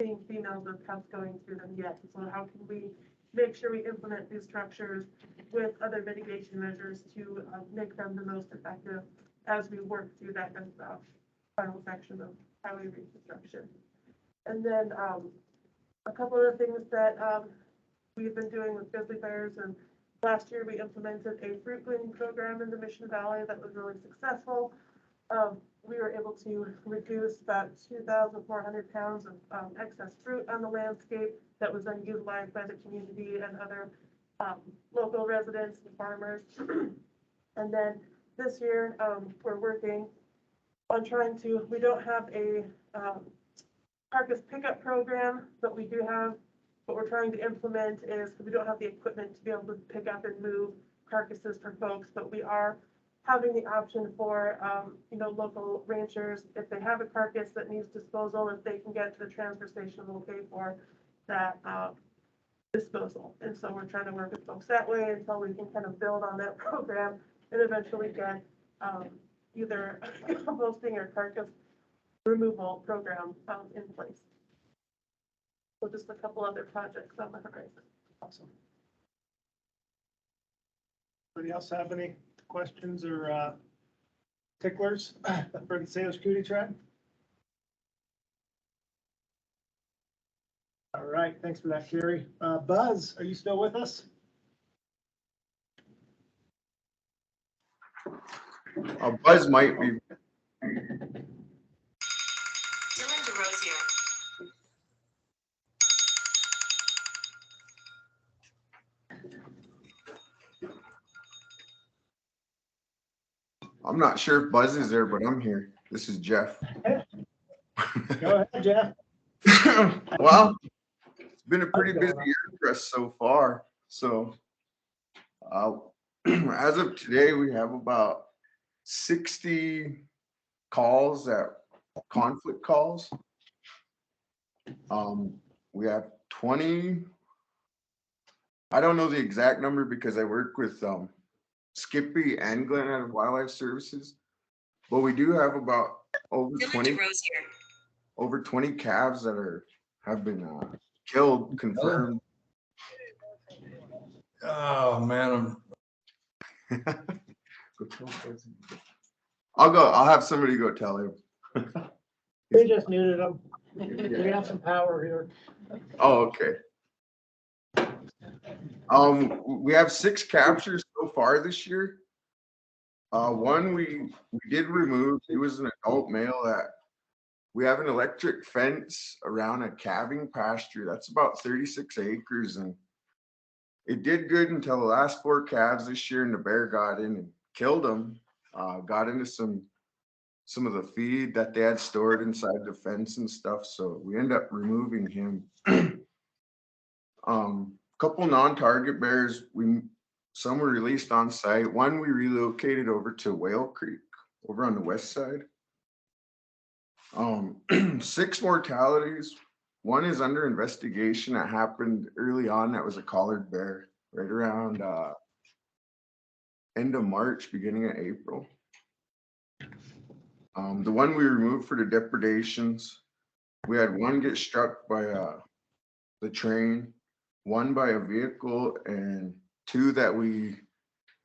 seen females with cubs going through them yet. So how can we make sure we implement these structures with other mitigation measures to make them the most effective as we work through that final section of highway reconstruction. And then a couple of things that we've been doing with grizzly bears, and last year we implemented a fruit gleaning program in the Mission Valley that was really successful. We were able to reduce about 2,400 pounds of excess fruit on the landscape that was then utilized by the community and other local residents and farmers. And then this year, we're working on we don't have a carcass pickup program, but we do have, what we're trying to implement is, we don't have the equipment to be able to pick up and move carcasses for folks, but we are having the option for, local ranchers, if they have a carcass that needs disposal, if they can get to the transfer station, we'll pay for that disposal. And so we're trying to work with folks that way until we can kind of build on that program and eventually get either a composting or carcass removal program in place. So just a couple other projects on the horizon. Awesome. Anybody else have any questions or ticklers for the Salish Kootenai tribe? All right, thanks for that, Carrie. Buzz, are you still with us? Buzz might be. I'm not sure if Buzz is there, but I'm here. This is Jeff. Go ahead, Jeff. Well, it's been a pretty busy year for us so far. So as of today, we have about 60 calls, conflict calls. We have 20. I don't know the exact number because I work with Skippy and Glenn out of Wildlife Services, but we do have about over 20 calves that have been killed, confirmed. Oh, man, I'll have somebody go tell him. We just muted them. We have some power here. Oh, okay. We have 6 captures so far this year. One we did remove. He was an adult male that we have an electric fence around a calving pasture. That's about 36 acres, and it did good until the last 4 calves this year, and the bear got in and killed them. Got into some of the feed that they had stored inside the fence and stuff, so we end up removing him. Couple non-target bears, some were released on site. One we relocated over to Whale Creek over on the west side. 6 mortalities. One is under investigation that happened early on. That was a collared bear right around end of March, beginning of April. The one we removed for the depredations, we had one get struck by the train, one by a vehicle, and 2 that we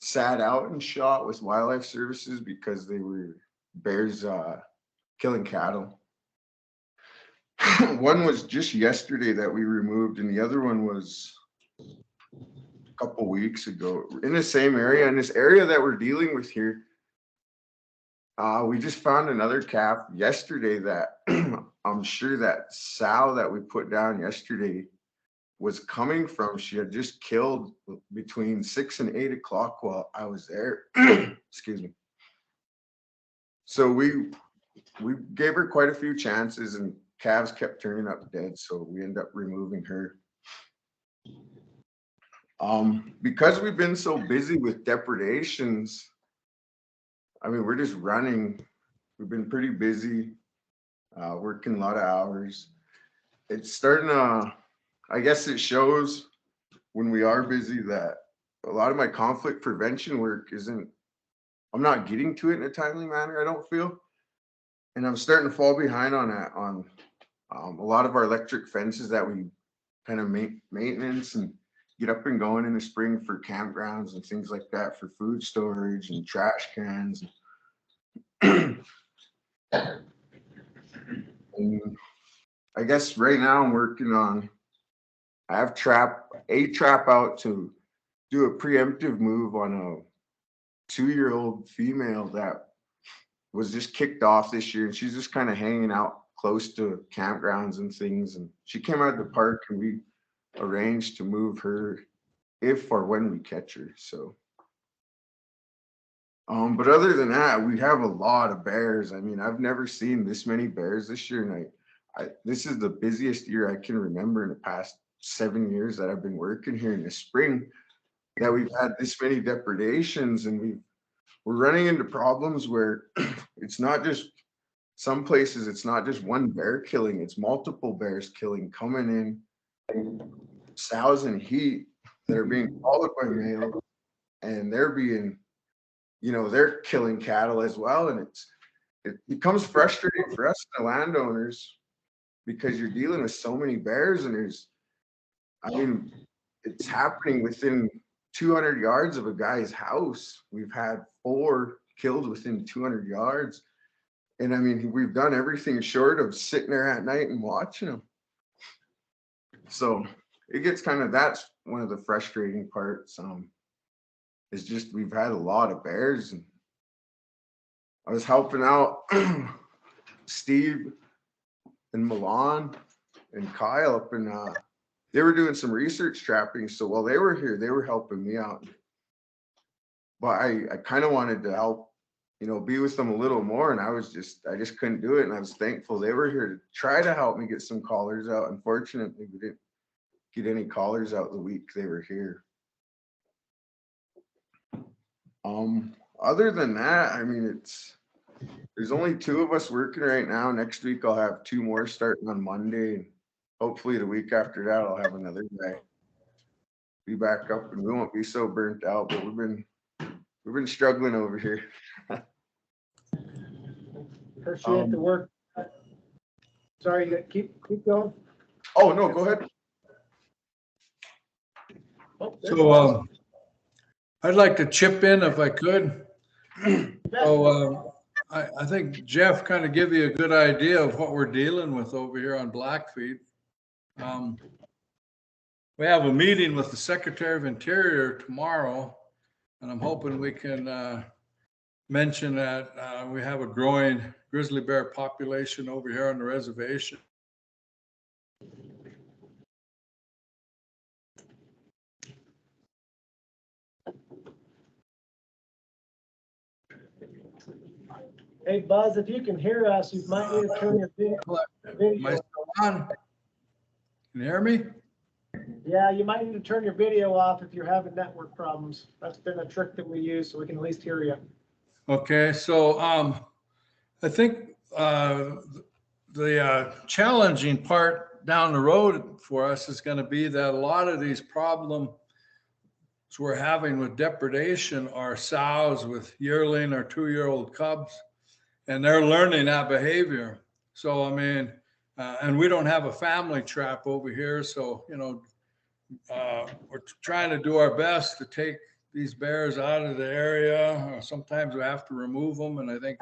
sat out and shot with wildlife services because they were bears killing cattle. One was just yesterday that we removed, and the other one was a couple weeks ago in the same area. In this area that we're dealing with here, we just found another calf yesterday that I'm sure that sow that we put down yesterday was coming from. She had just killed between 6 and 8 o'clock while I was there. Excuse me. So we gave her quite a few chances, and calves kept turning up dead, so we ended up removing her. Because we've been so busy with depredations, I mean, we're just running. We've been pretty busy, working a lot of hours. It's starting to, I guess it shows when we are busy that a lot of my conflict prevention work I'm not getting to it in a timely manner, I don't feel. And I'm starting to fall behind on that, on a lot of our electric fences that we kind of maintenance and get up and going in the spring for campgrounds and things like that, for food storage and trash cans. And I guess right now I'm working on, I have a trap out to do a preemptive move on a 2-year-old female that was just kicked off this year, and she's just kind of hanging out close to campgrounds and things. And she came out of the park, and we arranged to move her if or when we catch her. So, but other than that, we have a lot of bears. I mean, I've never seen this many bears this year, and this is the busiest year I can remember in the past 7 years that I've been working here in the spring, that we've had this many depredations, and we're running into problems where it's not just, some places it's not just one bear killing, it's multiple bears killing, coming in, sows in heat that are being followed by males, and they're being, they're killing cattle as well. And it becomes frustrating for us, the landowners, because you're dealing with so many bears, and it's happening within 200 yards of a guy's house. We've had 4 killed within 200 yards. And I mean, we've done everything short of sitting there at night and watching them. So it gets that's one of the frustrating parts. It's just, we've had a lot of bears, and I was helping out Steve and Milan and Kyle up in, they were doing some research trapping. So while they were here, they were helping me out. But I kind of wanted to help, be with them a little more. And I just couldn't do it. And I was thankful they were here to try to help me get some collars out. Unfortunately, we didn't get any collars out the week they were here. Other than that, I mean, there's only 2 of us working right now. Next week, I'll have 2 more starting on Monday. And hopefully the week after that, I'll have another guy be back up, and we won't be so burnt out. But we've been struggling over here. Appreciate the work. Sorry, keep going. Oh, no, go ahead. So I'd like to chip in if I could. So I think Jeff kind of give you a good idea of what we're dealing with over here on Blackfeet. We have a meeting with the Secretary of Interior tomorrow, and I'm hoping we can mention that we have a growing grizzly bear population over here on the reservation. Hey Buzz, if you can hear us, you might need to turn your video. Am I still on? Can you hear me? Yeah, you might need to turn your video off if you're having network problems. That's been a trick that we use so we can at least hear you. Okay, so I think the challenging part down the road for us is going to be that a lot of these problems we're having with depredation are sows with yearling or 2-year-old cubs, and they're learning that behavior. So, I mean, and we don't have a family trap over here. So, you know, we're trying to do our best to take these bears out of the area. Sometimes we have to remove them. And I think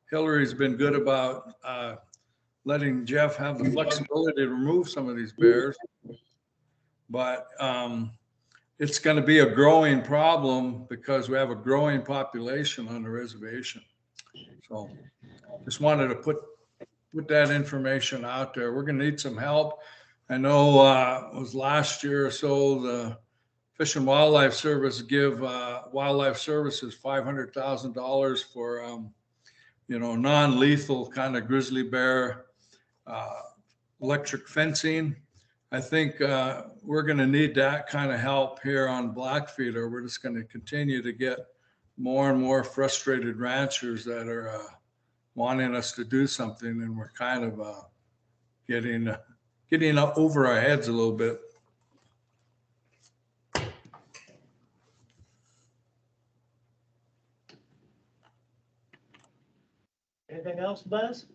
Hillary's been good about letting Jeff have the flexibility to remove some of these bears. But it's going to be a growing problem because we have a growing population on the reservation. So just wanted to put that information out there. We're going to need some help. I know it was last year or so, the Fish and Wildlife Service give Wildlife Services $500,000 for, you know, non-lethal kind of grizzly bear electric fencing. I think we're going to need that kind of help here on Blackfeet, or we're just going to continue to get more and more frustrated ranchers that are wanting us to do something, and we're kind of getting up over our heads a little bit. Anything else, Buzz?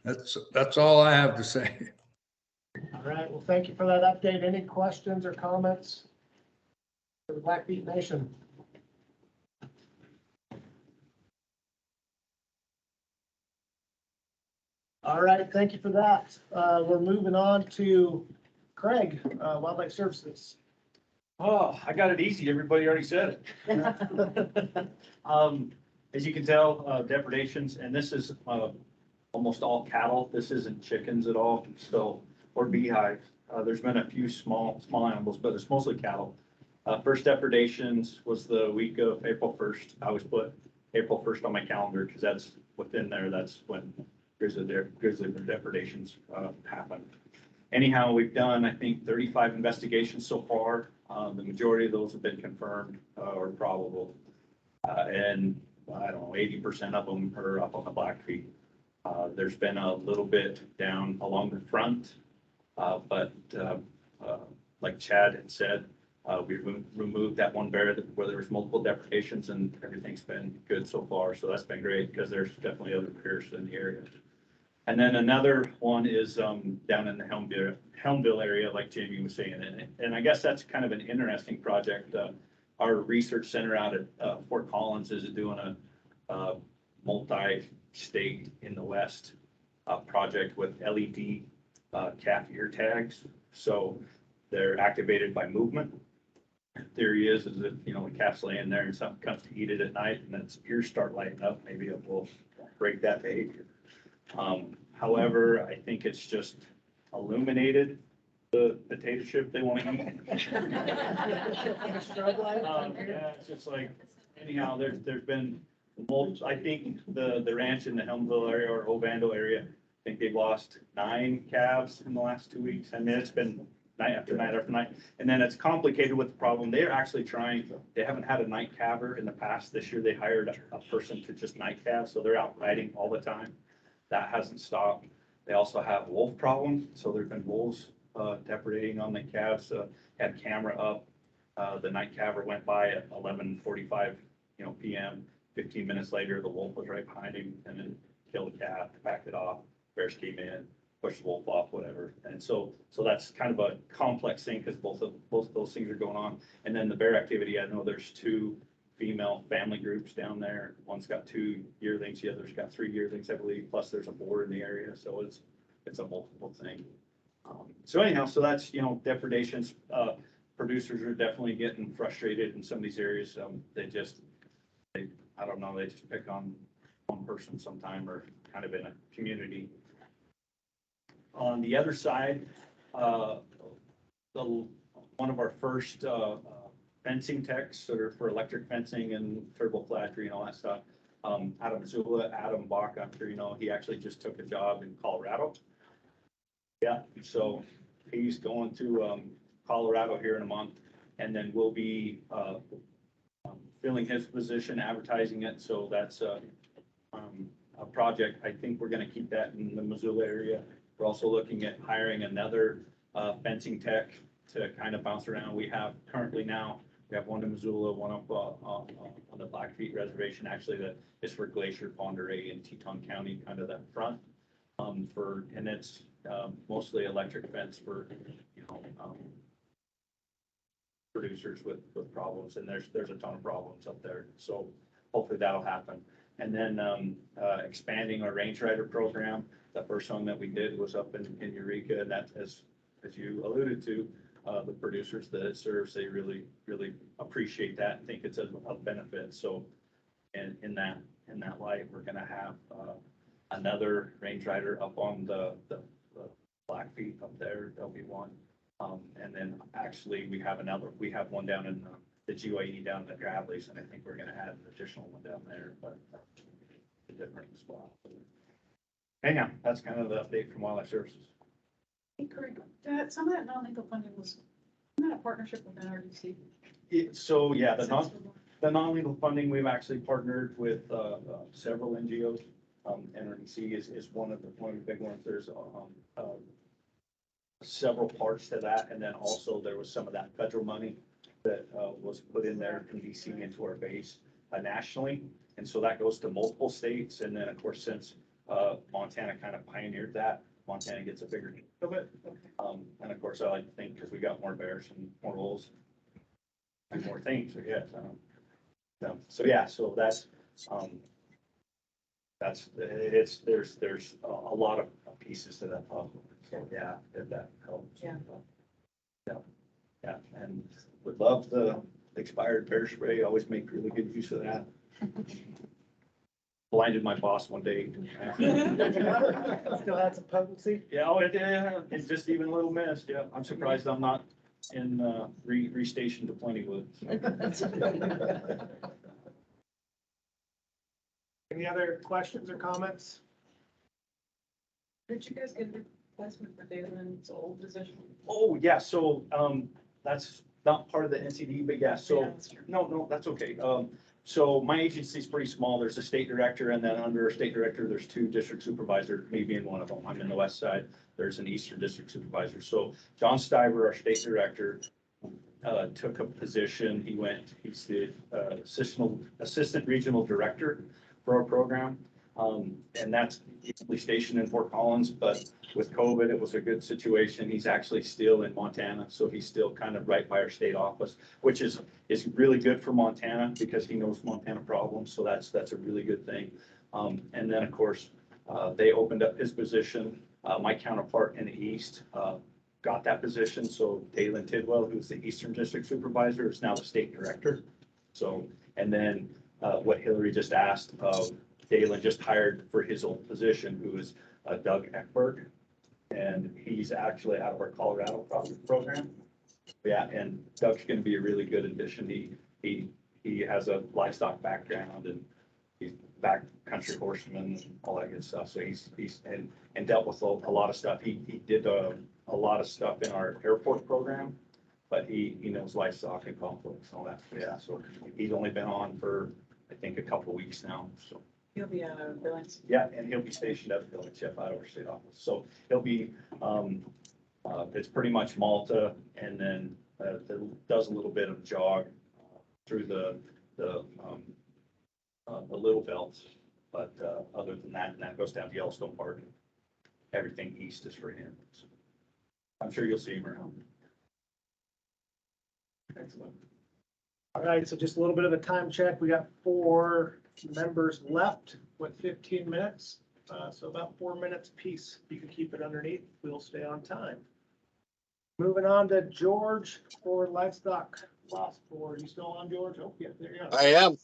That's all I have to say. All right, well, thank you for that update. Any questions or comments for the Blackfeet Nation? All right, thank you for that. We're moving on to Craig, Wildlife Services. Oh, I got it easy. Everybody already said it. As you can tell, depredations, and this is almost all cattle. This isn't chickens at all, so, or beehives. There's been a few small animals, but it's mostly cattle. First depredations was the week of April 1st. I always put April 1st on my calendar because that's within there. That's when grizzly depredations happen. Anyhow, we've done, I think, 35 investigations so far. The majority of those have been confirmed or probable. And I don't know, 80% of them are up on the Blackfeet. There's been a little bit down along the front, but like Chad had said, we removed that one bear where there was multiple depredations, and everything's been good so far. So that's been great because there's definitely other bears in the area. And then another one is down in the Helmville area, like Jamie was saying. And I guess that's kind of an interesting project. Our research center out at Fort Collins is doing a multi-state in the West project with LED calf ear tags. So they're activated by movement. Theory is that, you know, the calf's laying there and something comes to eat it at night and its ears start lighting up. Maybe it will break that behavior. However, I think it's just illuminated the potato chip they want to eat. Yeah, it's just like, anyhow, there's been multiple, I think the ranch in the Helmville area or Ovando area, I think they've lost 9 calves in the last 2 weeks. I mean, it's been night after night after night. And then it's complicated with the problem. They're actually trying, they haven't had a night calver in the past. This year they hired a person to just night calve. So they're out riding all the time. That hasn't stopped. They also have wolf problems. So there've been wolves depredating on the calves. Had camera up. The night calver went by at 11:45 p.m. 15 minutes later, the wolf was right behind him and then killed the calf, backed it off. Bears came in. push the wolf off, whatever. And so that's kind of a complex thing because both of those things are going on. And then the bear activity, I know there's 2 female family groups down there. One's got 2 yearlings, the other's got 3 yearlings, I believe. Plus there's a boar in the area, so it's a multiple thing. So anyhow, so that's, you know, depredations. Producers are definitely getting frustrated in some of these areas. I don't know, they just pick on one person sometime or kind of in a community. On the other side, one of our first fencing techs that are for electric fencing and turbo flattery and all that stuff, out of Missoula, Adam Bach, I'm sure you know, he actually just took a job in Colorado. Yeah, so he's going to Colorado here in a month, and then we'll be filling his position, advertising it. So that's a project. I think we're going to keep that in the Missoula area. We're also looking at hiring another fencing tech to kind of bounce around. We have currently now, we have one in Missoula, one up on the Blackfeet Reservation, actually, that is for Glacier, Ponderay, and Teton County, kind of that front. And it's mostly electric fence for, you know, producers with problems, and there's a ton of problems up there. So hopefully that'll happen. And then expanding our range rider program. The first one that we did was up in Eureka, and that, as you alluded to, the producers that it serves, they really appreciate that and think it's a benefit. So in that light, we're going to have another range rider up on the Blackfeet up there. There'll be one. And then actually we have one down in the GYE down in the Gravleys, and I think we're going to add an additional one down there, but a different spot. Anyhow, that's kind of the update from Wildlife Services. Hey, Craig, some of that non-legal funding was in a partnership with NRDC. So yeah, the non-legal funding, we've actually partnered with several NGOs. NRDC is one of the big ones. There's several parts to that, and then also there was some of that federal money that was put in there from DC into our base nationally, and so that goes to multiple states. And then of course, since Montana kind of pioneered that, Montana gets a bigger chunk of it. And of course, I like to think because we got more bears and more wolves and more things, I guess. So yeah, so that's there's a lot of pieces to that puzzle. So yeah, if that helps. Yeah. Yeah, and would love the expired bear spray. Always make really good use of that. Blinded my boss one day. Still had some potency? Yeah, it's just even a little missed. Yeah, I'm surprised I'm not in restationed to Plentywood. Any other questions or comments? Did you guys get a replacement for Dalen's old position? Oh, yeah, so, that's not part of the NCDE, but yeah, so, no, that's okay. So my agency is pretty small. There's a state director, and then under a state director, there's 2 district supervisors, me being one of them. I'm in the west side. There's an eastern district supervisor. So John Stiver, our state director, took a position. He's the assistant regional director for our program. And that's usually stationed in Fort Collins, but with COVID, it was a good situation. He's actually still in Montana, so he's still kind of right by our state office, which is really good for Montana because he knows Montana problems. So that's a really good thing. And then of course, they opened up his position. My counterpart in the East got that position. So Dalen Tidwell, who's the Eastern District Supervisor, is now the state director. So, and then what Hillary just asked, Dalen just hired for his old position, who is Doug Eckberg, and he's actually out of our Colorado program. Yeah, and Doug's going to be a really good addition. He has a livestock background, and he's backcountry horseman and all that good stuff. So he's and dealt with a lot of stuff. He did a lot of stuff in our airport program, but he knows livestock and conflicts and all that. Yeah, so he's only been on for I think a couple of weeks now. So. He'll be out of Billings. Yeah, and he'll be stationed at the Billings, out of our state office. So he'll be, it's pretty much Malta, and then does a little bit of jog through the Little Belt. But other than that, and that goes down to Yellowstone Park. everything east is for him. So I'm sure you'll see him around. Excellent. All right, so just a little bit of a time check. We got 4 members left with 15 minutes. So about 4 minutes apiece. If you can keep it underneath, we'll stay on time. Moving on to George for Livestock Loss Board. You still on, George? Oh, yeah, there you go. I am.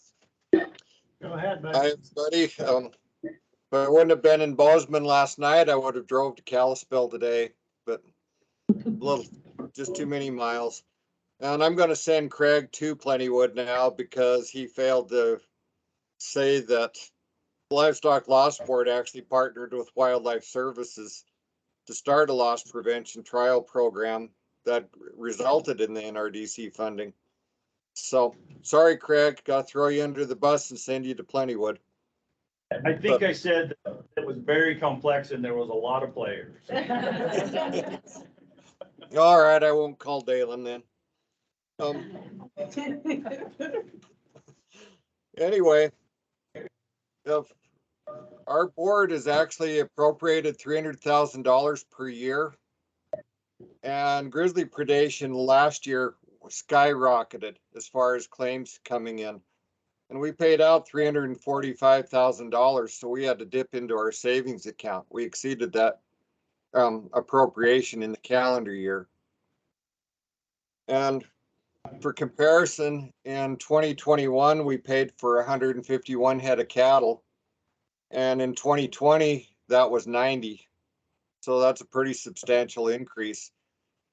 Go ahead, buddy. Hi, everybody. If I wouldn't have been in Bozeman last night, I would have drove to Kalispell today, but just too many miles. And I'm going to send Craig to Plentywood now because he failed to say that Livestock Loss Board actually partnered with Wildlife Services to start a loss prevention trial program that resulted in the NRDC funding. So sorry, Craig, got to throw you under the bus and send you to Plentywood. I think I said that it was very complex and there was a lot of players. All right, I won't call Dalen then. Anyway, our board has actually appropriated $300,000 per year, and grizzly predation last year skyrocketed as far as claims coming in, and we paid out $345,000, so we had to dip into our savings account. We exceeded that appropriation in the calendar year. And for comparison, in 2021, we paid for 151 head of cattle, and in 2020, that was 90. So that's a pretty substantial increase.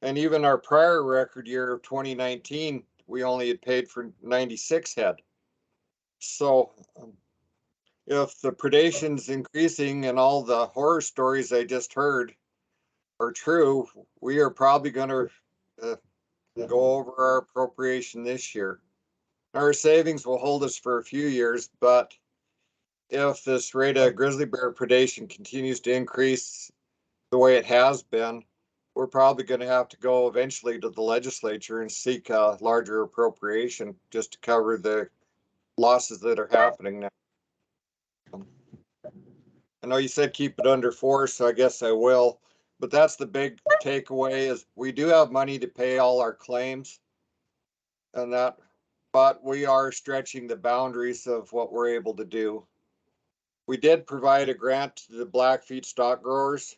And even our prior record year of 2019, we only had paid for 96 head. So if the predation's increasing and all the horror stories I just heard are true, we are probably going to go over our appropriation this year. Our savings will hold us for a few years, but if this rate of grizzly bear predation continues to increase the way it has been, we're probably going to have to go eventually to the legislature and seek a larger appropriation just to cover the losses that are happening now. I know you said keep it under 4, so I guess I will, but that's the big takeaway is we do have money to pay all our claims and that, but we are stretching the boundaries of what we're able to do. We did provide a grant to the Blackfeet stock growers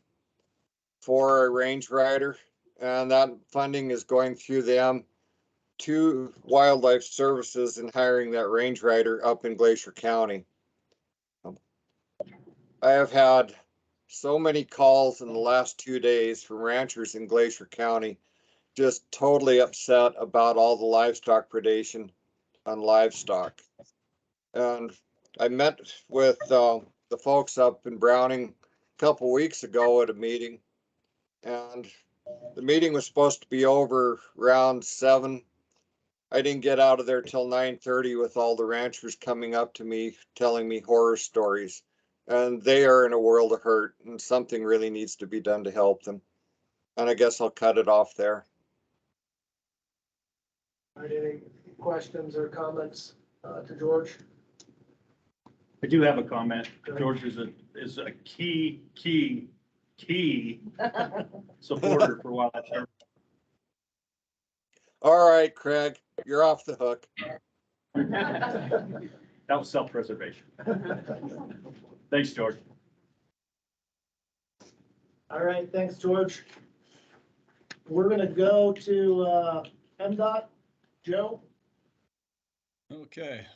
for a range rider, and that funding is going through them to Wildlife Services and hiring that range rider up in Glacier County. I have had so many calls in the last 2 days from ranchers in Glacier County, just totally upset about all the livestock predation on livestock. And I met with the folks up in Browning a couple weeks ago at a meeting, and the meeting was supposed to be over around 7. I didn't get out of there till 9:30 with all the ranchers coming up to me telling me horror stories, and they are in a world of hurt, and something really needs to be done to help them. And I guess I'll cut it off there. All right, any questions or comments to George? I do have a comment. George is a key supporter for wildlife service. All right, Craig, you're off the hook. That was self-preservation. Thanks, George. All right, thanks, George. We're gonna go to MDOT. Joe? Okay,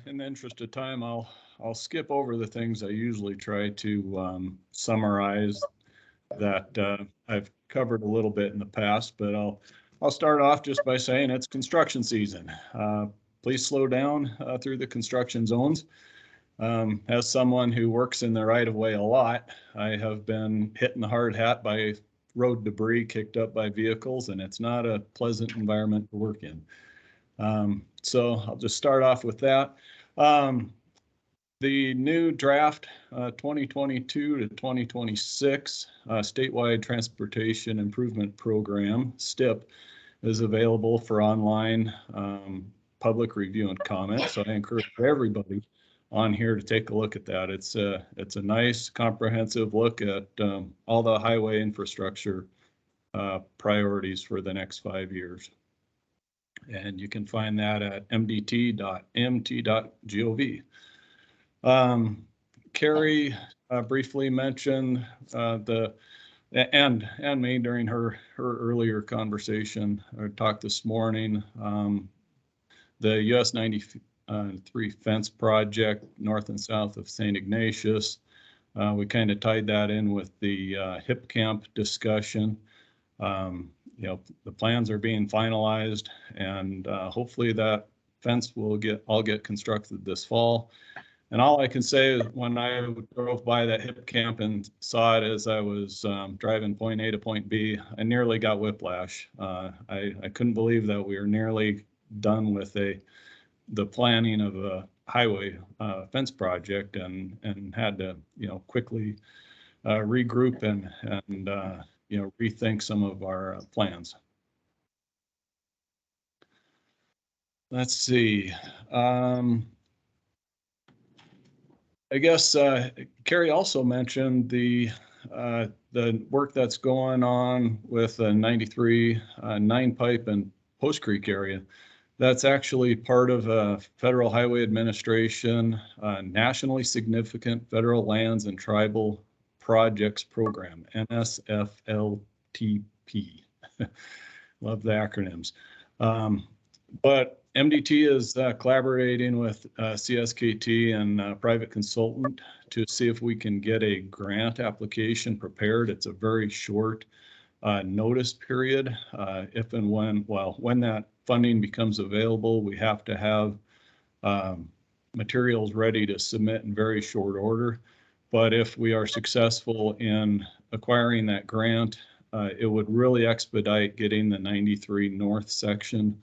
in the interest of time, I'll skip over the things I usually try to summarize that I've covered a little bit in the past, but I'll start off just by saying it's construction season. Please slow down through the construction zones. As someone who works in the right of way a lot, I have been hitting the hard hat by road debris kicked up by vehicles, and it's not a pleasant environment to work in. So I'll just start off with that. The new draft 2022 to 2026 statewide transportation improvement program, STIP, is available for online public review and comment. So I encourage everybody on here to take a look at that. It's a nice comprehensive look at all the highway infrastructure priorities for the next 5 years. And you can find that at mdt.mt.gov. Carrie briefly mentioned and me during her earlier conversation or talk this morning, the US 93 fence project north and south of St. Ignatius. We kind of tied that in with the HIP camp discussion. You know, the plans are being finalized, and hopefully that fence will all get constructed this fall. And all I can say is when I drove by that HIP camp and saw it as I was driving point A to point B, I nearly got whiplash. I couldn't believe that we were nearly done with the planning of a highway fence project and had to, you know, quickly regroup and you know, rethink some of our plans. Let's see. I guess Carrie also mentioned the work that's going on with the 93 Nine Pipe and Post Creek area. That's actually part of a Federal Highway Administration nationally significant federal lands and tribal projects program, NSFLTP. Love the acronyms. But MDT is collaborating with CSKT and a private consultant to see if we can get a grant application prepared. It's a very short notice period. If and when that funding becomes available, we have to have materials ready to submit in very short order. But if we are successful in acquiring that grant, it would really expedite getting the 93 North section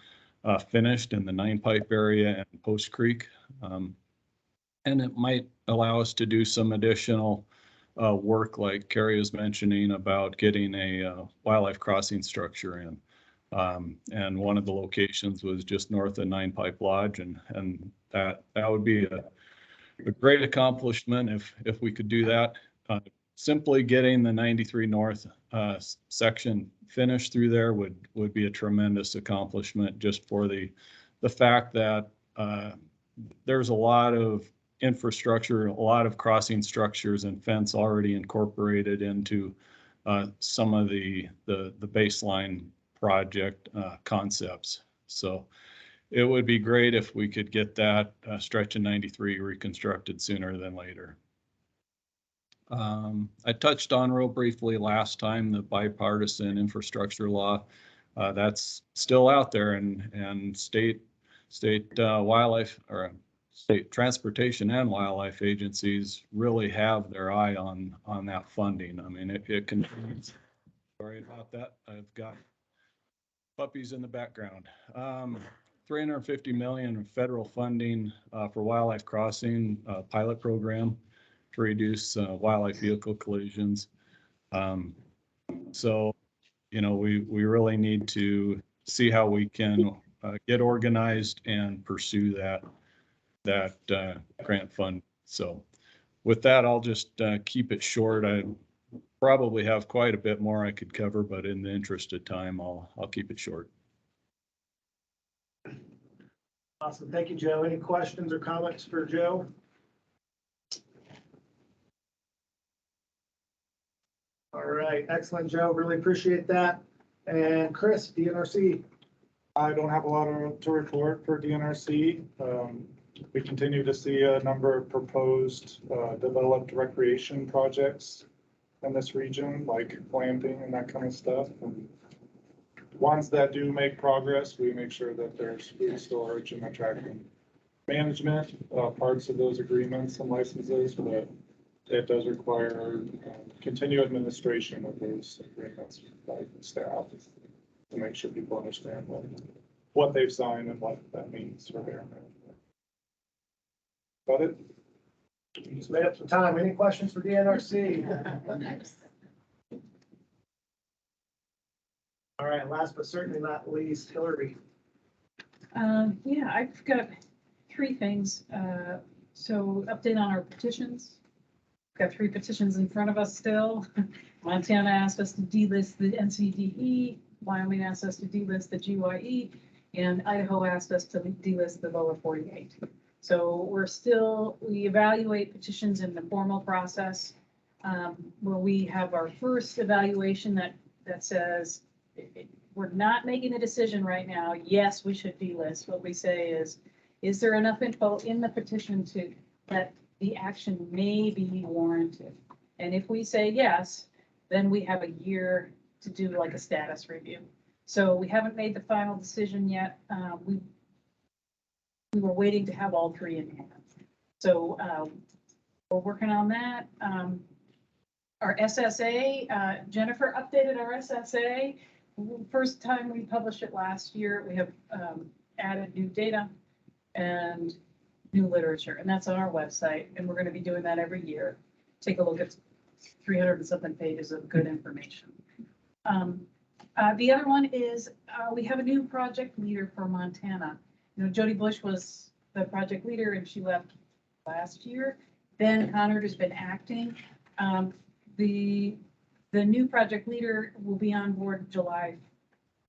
finished in the Nine Pipe area and Post Creek. And it might allow us to do some additional work like Carrie was mentioning about getting a wildlife crossing structure in. And one of the locations was just north of Nine Pipe Lodge, and that would be a great accomplishment if we could do that. Simply getting the 93 North section finished through there would be a tremendous accomplishment, just for the fact that there's a lot of infrastructure, a lot of crossing structures and fence already incorporated into some of the baseline project concepts. So it would be great if we could get that stretch of 93 reconstructed sooner than later. I touched on real briefly last time the bipartisan infrastructure law. That's still out there, and state wildlife or state transportation and wildlife agencies really have their eye on that funding. I mean, it continues. Sorry about that. I've got puppies in the background. 350 million in federal funding for wildlife crossing pilot program to reduce wildlife vehicle collisions. So, you know, we really need to see how we can get organized and pursue that grant fund. So with that, I'll just keep it short. I probably have quite a bit more I could cover, but in the interest of time, I'll keep it short. Awesome. Thank you, Joe. Any questions or comments for Joe? All right. Excellent, Joe. Really appreciate that. And Chris, DNRC. I don't have a lot to report for DNRC. We continue to see a number of proposed developed recreation projects in this region, like planting and that kind of stuff. And ones that do make progress, we make sure that there's food storage and attracting management parts of those agreements and licenses, but it does require continued administration of those agreements by staff to make sure people understand what they've signed and what that means for their management. Got it? You just made up some time. Any questions for DNRC? All right, last but certainly not least, Hillary. Yeah, I've got three things. So update on our petitions. Got 3 petitions in front of us still. Montana asked us to delist the NCDE, Wyoming asked us to delist the GYE, and Idaho asked us to delist the lower 48. So we evaluate petitions in the formal process, where we have our first evaluation that says, we're not making a decision right now. Yes, we should delist. What we say is there enough info in the petition that the action may be warranted? And if we say yes, then we have a year to do like a status review. So we haven't made the final decision yet. We were waiting to have all 3 in hand. So we're working on that. Our SSA, Jennifer updated our SSA. First time we published it last year. We have added new data and new literature, and that's on our website. And we're going to be doing that every year. Take a look at 300 and something pages of good information. The other one is we have a new project leader for Montana. You know, Jody Bush was the project leader and she left last year. Ben Connard has been acting. The new project leader will be on board July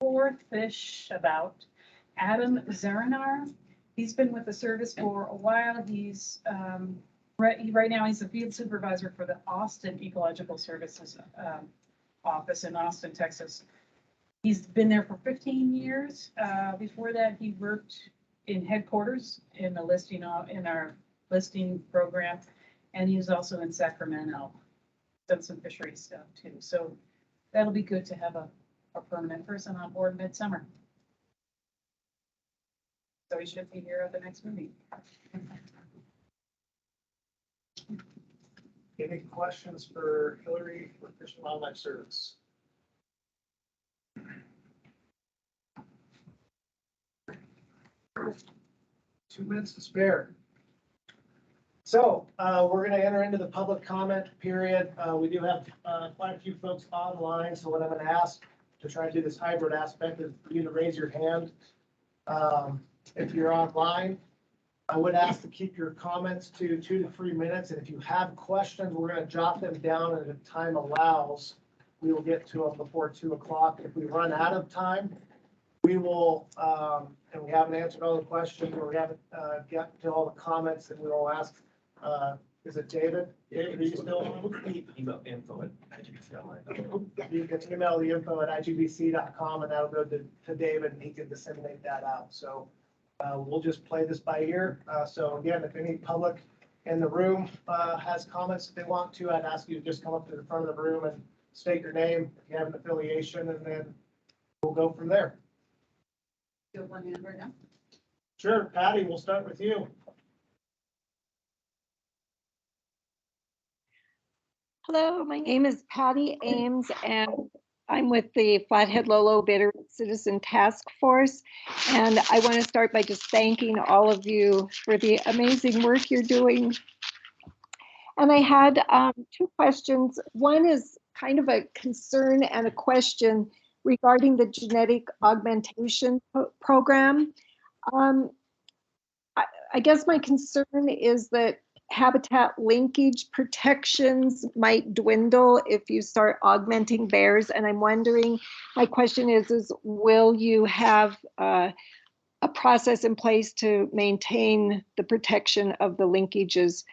4th-ish about. Adam Zaranar, he's been with the service for a while. He's right now he's the field supervisor for the Austin Ecological Services office in Austin, Texas. He's been there for 15 years. Before that, he worked in headquarters in the listing in our listing program, and he was also in Sacramento. Done some fishery stuff too. So that'll be good to have a permanent person on board midsummer. So he should be here at the next meeting. Any questions for Hillary for Fish and Wildlife Service? 2 minutes to spare. So we're going to enter into the public comment period. We do have quite a few folks online. So what I'm going to ask to try to do this hybrid aspect is for you to raise your hand. If you're online, I would ask to keep your comments to 2 to 3 minutes. And if you have questions, we're going to jot them down, and if time allows, we will get to them before 2 o'clock. If we run out of time, we will, and we haven't answered all the questions, or we haven't got to all the comments, and we will ask, is it David? David, are you still on? Email info at IGBC. You can email the info at IGBC.com, and that'll go to David, and he can disseminate that out. So we'll just play this by ear. So again, if any public in the room has comments that they want to, I'd ask you to just come up to the front of the room and state your name, if you have an affiliation, and then we'll go from there. You have one hand right now? Sure, Patty, we'll start with you. Hello, my name is Patty Ames, and I'm with the Flathead Lolo Bitter Citizen Task Force. And I want to start by just thanking all of you for the amazing work you're doing. And I had 2 questions. One is kind of a concern and a question regarding the genetic augmentation program. I guess my concern is that habitat linkage protections might dwindle if you start augmenting bears. And I'm wondering, my question is will you have a process in place to maintain the protection of the linkages?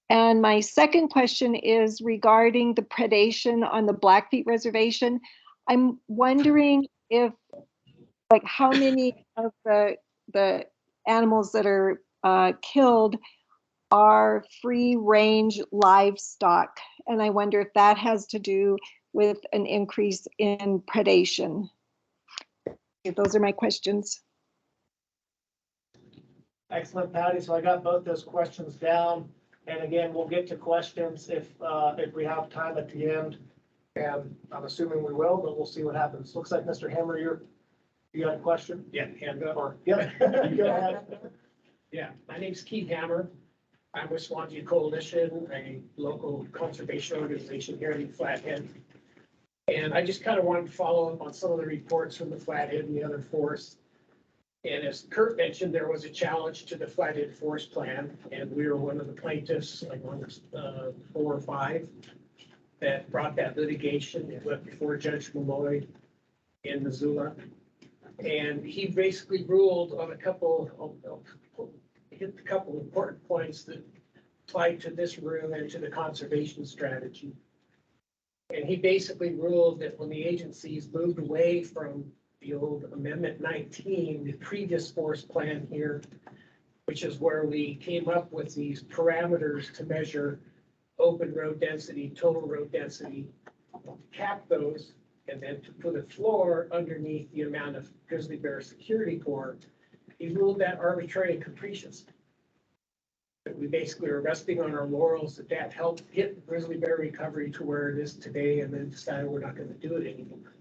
And my second question is regarding the predation on the Blackfeet Reservation. I'm wondering if, like, how many of the animals that are killed are free range livestock. And I wonder if that has to do with an increase in predation. Those are my questions. Excellent, Patty. So I got both those questions down. And again, we'll get to questions if we have time at the end. And I'm assuming we will, but we'll see what happens. Looks like Mr. Hammer, you got a question? Yeah, hand up. Or, yeah. Go ahead. Yeah, my name's Keith Hammer. I'm with Swansea Coalition, a local conservation organization here in Flathead. And I just kind of wanted to follow up on some of the reports from the Flathead and the other forests. And as Kurt mentioned, there was a challenge to the Flathead Forest Plan, and we were one of the plaintiffs, like one of 4 or 5 that brought that litigation. It went before Judge Malloy in Missoula. And he basically ruled on a couple hit a couple important points that applied to this room and to the conservation strategy. And he basically ruled that when the agencies moved away from the old Amendment 19, the previous forest plan here, which is where we came up with these parameters to measure open road density, total road density, cap those, and then to put a floor underneath the amount of grizzly bear security core, he ruled that arbitrary and capricious. That we basically are resting on our laurels that helped get the grizzly bear recovery to where it is today, and then decided we're not going to do it anymore.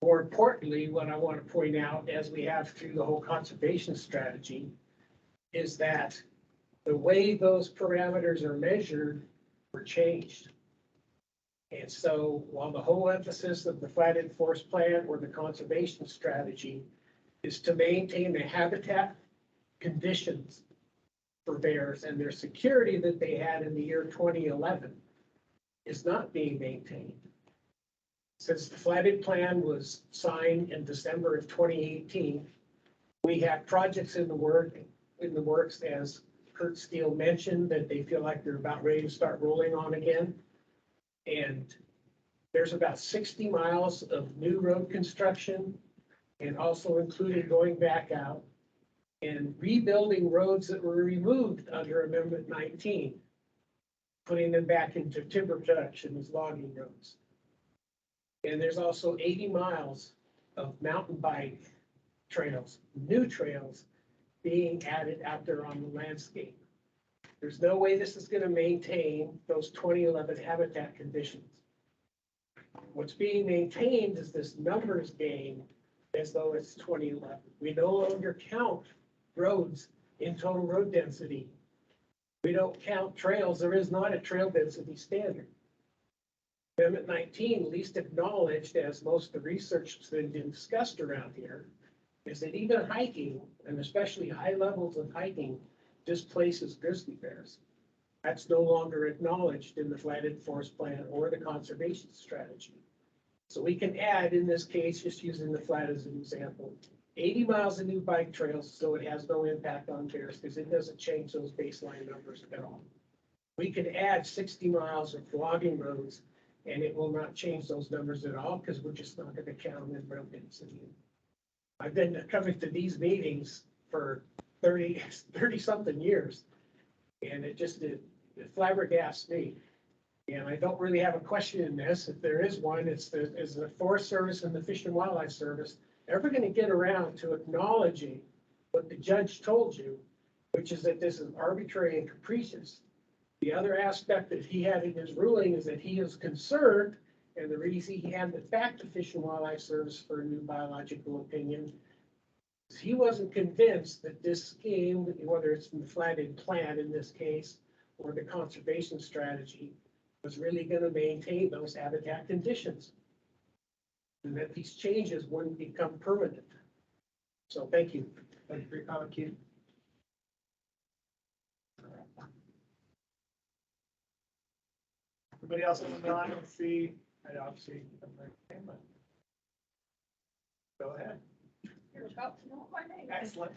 More importantly, what I want to point out, as we have through the whole conservation strategy, is that the way those parameters are measured were changed. And so while the whole emphasis of the Flathead Forest Plan or the conservation strategy is to maintain the habitat conditions for bears and their security that they had in the year 2011 is not being maintained. Since the Flathead Plan was signed in December of 2018, we have projects in the works, as Kurt Steele mentioned, that they feel like they're about ready to start rolling on again. And there's about 60 miles of new road construction, and also including going back out and rebuilding roads that were removed under Amendment 19, putting them back into timber production as logging roads. And there's also 80 miles of mountain bike trails, new trails being added out there on the landscape. There's no way this is going to maintain those 2011 habitat conditions. What's being maintained is this numbers game as though it's 2011. We no longer count roads in total road density. We don't count trails. There is not a trail density standard. Amendment 19, least acknowledged, as most of the research that's been discussed around here, is that even hiking, and especially high levels of hiking, displaces grizzly bears. That's no longer acknowledged in the Flathead Forest Plan or the conservation strategy. So we can add, in this case, just using the Flathead as an example, 80 miles of new bike trails, so it has no impact on bears because it doesn't change those baseline numbers at all. We can add 60 miles of logging roads, and it will not change those numbers at all because we're just not going to count them in road density. I've been coming to these meetings for 30 something years, and it flabbergasts me. And I don't really have a question in this. If there is one, is the Forest Service and the Fish and Wildlife Service ever going to get around to acknowledging what the judge told you, which is that this is arbitrary and capricious? The other aspect that he had in his ruling is that he is concerned, and the reason he handed it back to Fish and Wildlife Service for a new biological opinion, is he wasn't convinced that this scheme, whether it's from the Flathead Plan in this case, or the conservation strategy, was really going to maintain those habitat conditions. And that these changes wouldn't become permanent. So thank you. Thank you for your comment, Keith. Everybody else in the line, let's see. I obviously. Go ahead. You're about to know my name. Excellent.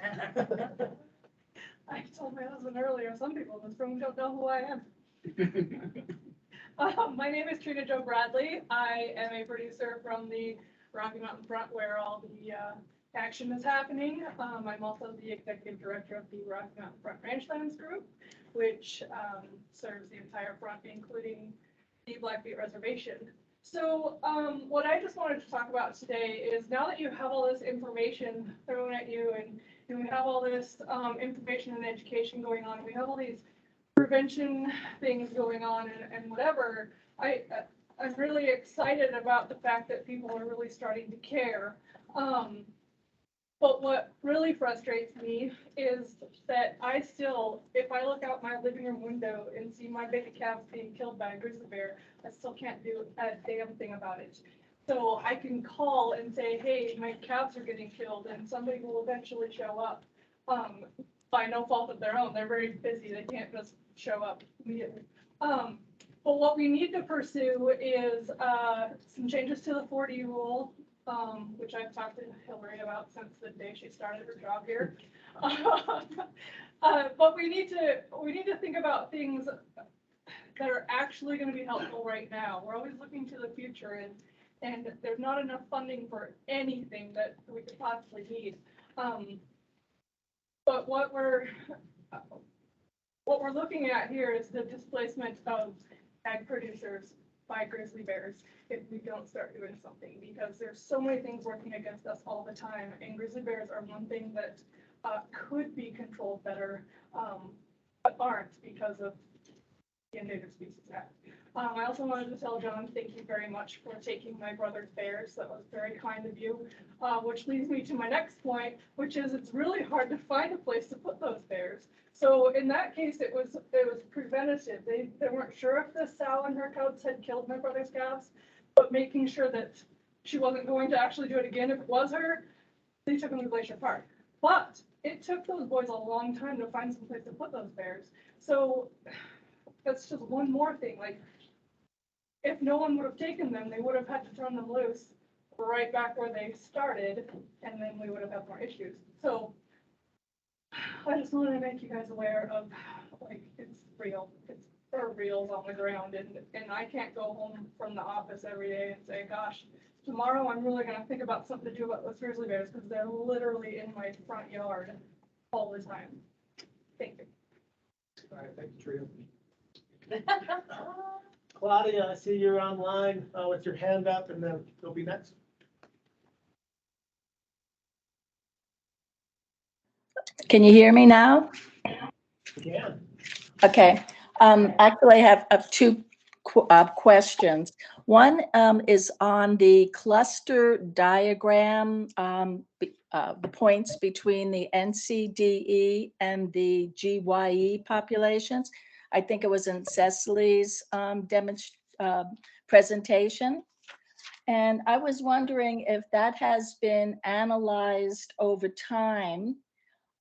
I told my husband earlier, some people in this room don't know who I am. My name is Trina Jo Bradley. I am a producer from the Rocky Mountain Front where all the action is happening. I'm also the executive director of the Rocky Mountain Front Ranchlands Group, which serves the entire front, including the Blackfeet Reservation. So what I just wanted to talk about today is now that you have all this information thrown at you and we have all this information and education going on, we have all these prevention things going on and whatever, I'm really excited about the fact that people are really starting to care. But what really frustrates me is that I still, if I look out my living room window and see my baby calves being killed by a grizzly bear, I still can't do a damn thing about it. So I can call and say, hey, my calves are getting killed, and somebody will eventually show up. By no fault of their own, they're very busy, they can't just show up immediately. But what we need to pursue is, some changes to the 40 rule, which I've talked to Hillary about since the day she started her job here. But we need to think about things that are actually gonna be helpful right now. We're always looking to the future, and there's not enough funding for anything that we could possibly need. But what we're looking at here is the displacement of ag producers by grizzly bears if we don't start doing something, because there's so many things working against us all the time, and grizzly bears are one thing that could be controlled better, but aren't because of the Endangered Species Act. I also wanted to tell John, thank you very much for taking my brother's bears. That was very kind of you, which leads me to my next point, which is it's really hard to find a place to put those bears. So in that case, it was preventative. They weren't sure if the sow and her cubs had killed my brother's calves, but making sure that she wasn't going to actually do it again if it was her, they took them to Glacier Park. But it took those boys a long time to find some place to put those bears. So that's just one more thing. Like, if no one would have taken them, they would have had to turn them loose right back where they started, and then we would have had more issues. So I just wanted to make you guys aware of, like, it's real. There are reals on the ground, and I can't go home from the office every day and say, gosh, tomorrow I'm really gonna think about something to do about those grizzly bears, because they're literally in my front yard all the time. Thank you. All right, thank you, Tria. Claudia, I see you're online with your hand up, and then you'll be next. Can you hear me now? Yeah. Okay. Actually, I have two questions. One is on the cluster diagram, the points between the NCDE and the GYE populations. I think it was in Cecily's presentation. And I was wondering if that has been analyzed over time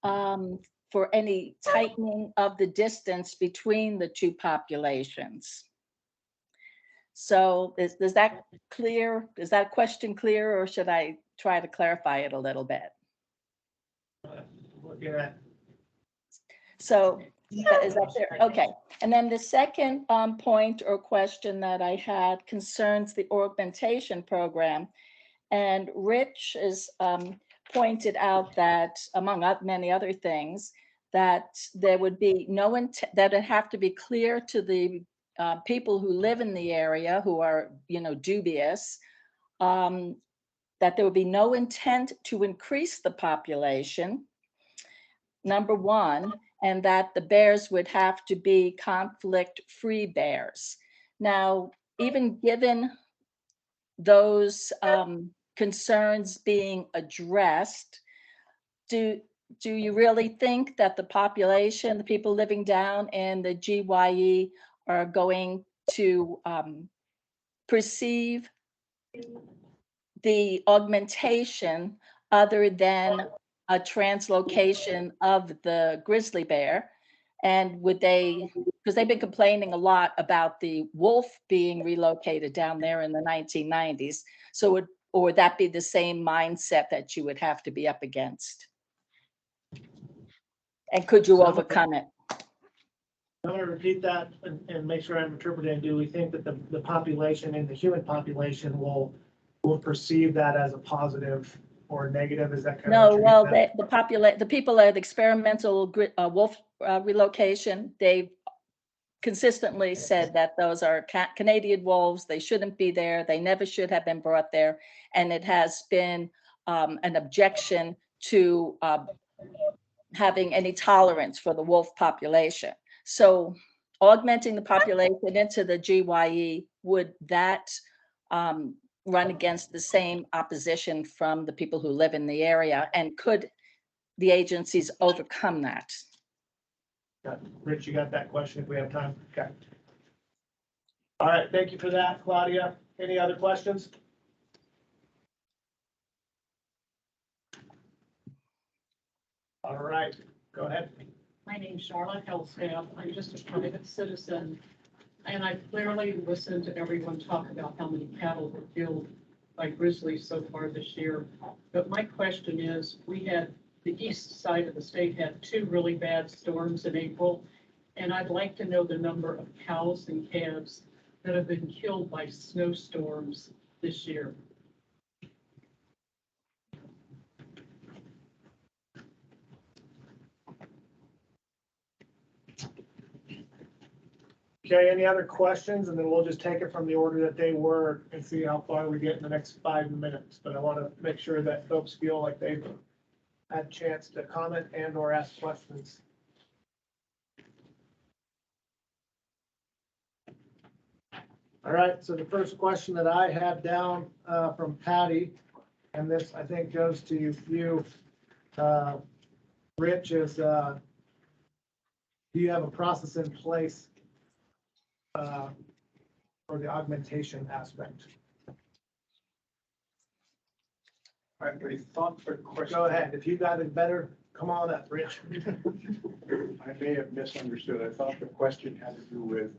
for any tightening of the distance between the two populations. So is that clear? Is that question clear, or should I try to clarify it a little bit? Looking at. So is that clear? Okay. And then the second point or question that I had concerns the augmentation program. And Rich is pointed out that, among many other things, that there would be no intent, that it have to be clear to the people who live in the area who are, dubious, that there would be no intent to increase the population, number one, and that the bears would have to be conflict-free bears. Now, even given those concerns being addressed, do you really think that the population, the people living down in the GYE, are going to perceive the augmentation other than a translocation of the grizzly bear? And would they, because they've been complaining a lot about the wolf being relocated down there in the 1990s. So would that be the same mindset that you would have to be up against? And could you overcome it? I'm going to repeat that and make sure I'm interpreting. Do we think that the population and the human population will perceive that as a positive or negative? Is that kind of? No, well, the people at experimental wolf relocation, they've consistently said that those are Canadian wolves. They shouldn't be there. They never should have been brought there. And it has been an objection to having any tolerance for the wolf population. So augmenting the population into the GYE, would that run against the same opposition from the people who live in the area? And could the agencies overcome that? Rich, you got that question if we have time? Okay. All right, thank you for that, Claudia. Any other questions? All right, go ahead. My name's Charlotte Hellstamp. I'm just a private citizen. And I clearly listened to everyone talk about how many cattle were killed by grizzlies so far this year. But my question is, we had, the east side of the state had 2 really bad storms in April. And I'd like to know the number of cows and calves that have been killed by snowstorms this year. Okay, any other questions? And then we'll just take it from the order that they were and see how far we get in the next 5 minutes. But I want to make sure that folks feel like they've had a chance to comment and or ask questions. All right, so the first question that I have down from Patty, and this I think goes to you, Rich, is do you have a process in place for the augmentation aspect? I thought the question. Go ahead, if you got it better, come on up, Rich. I may have misunderstood. I thought the question had to do with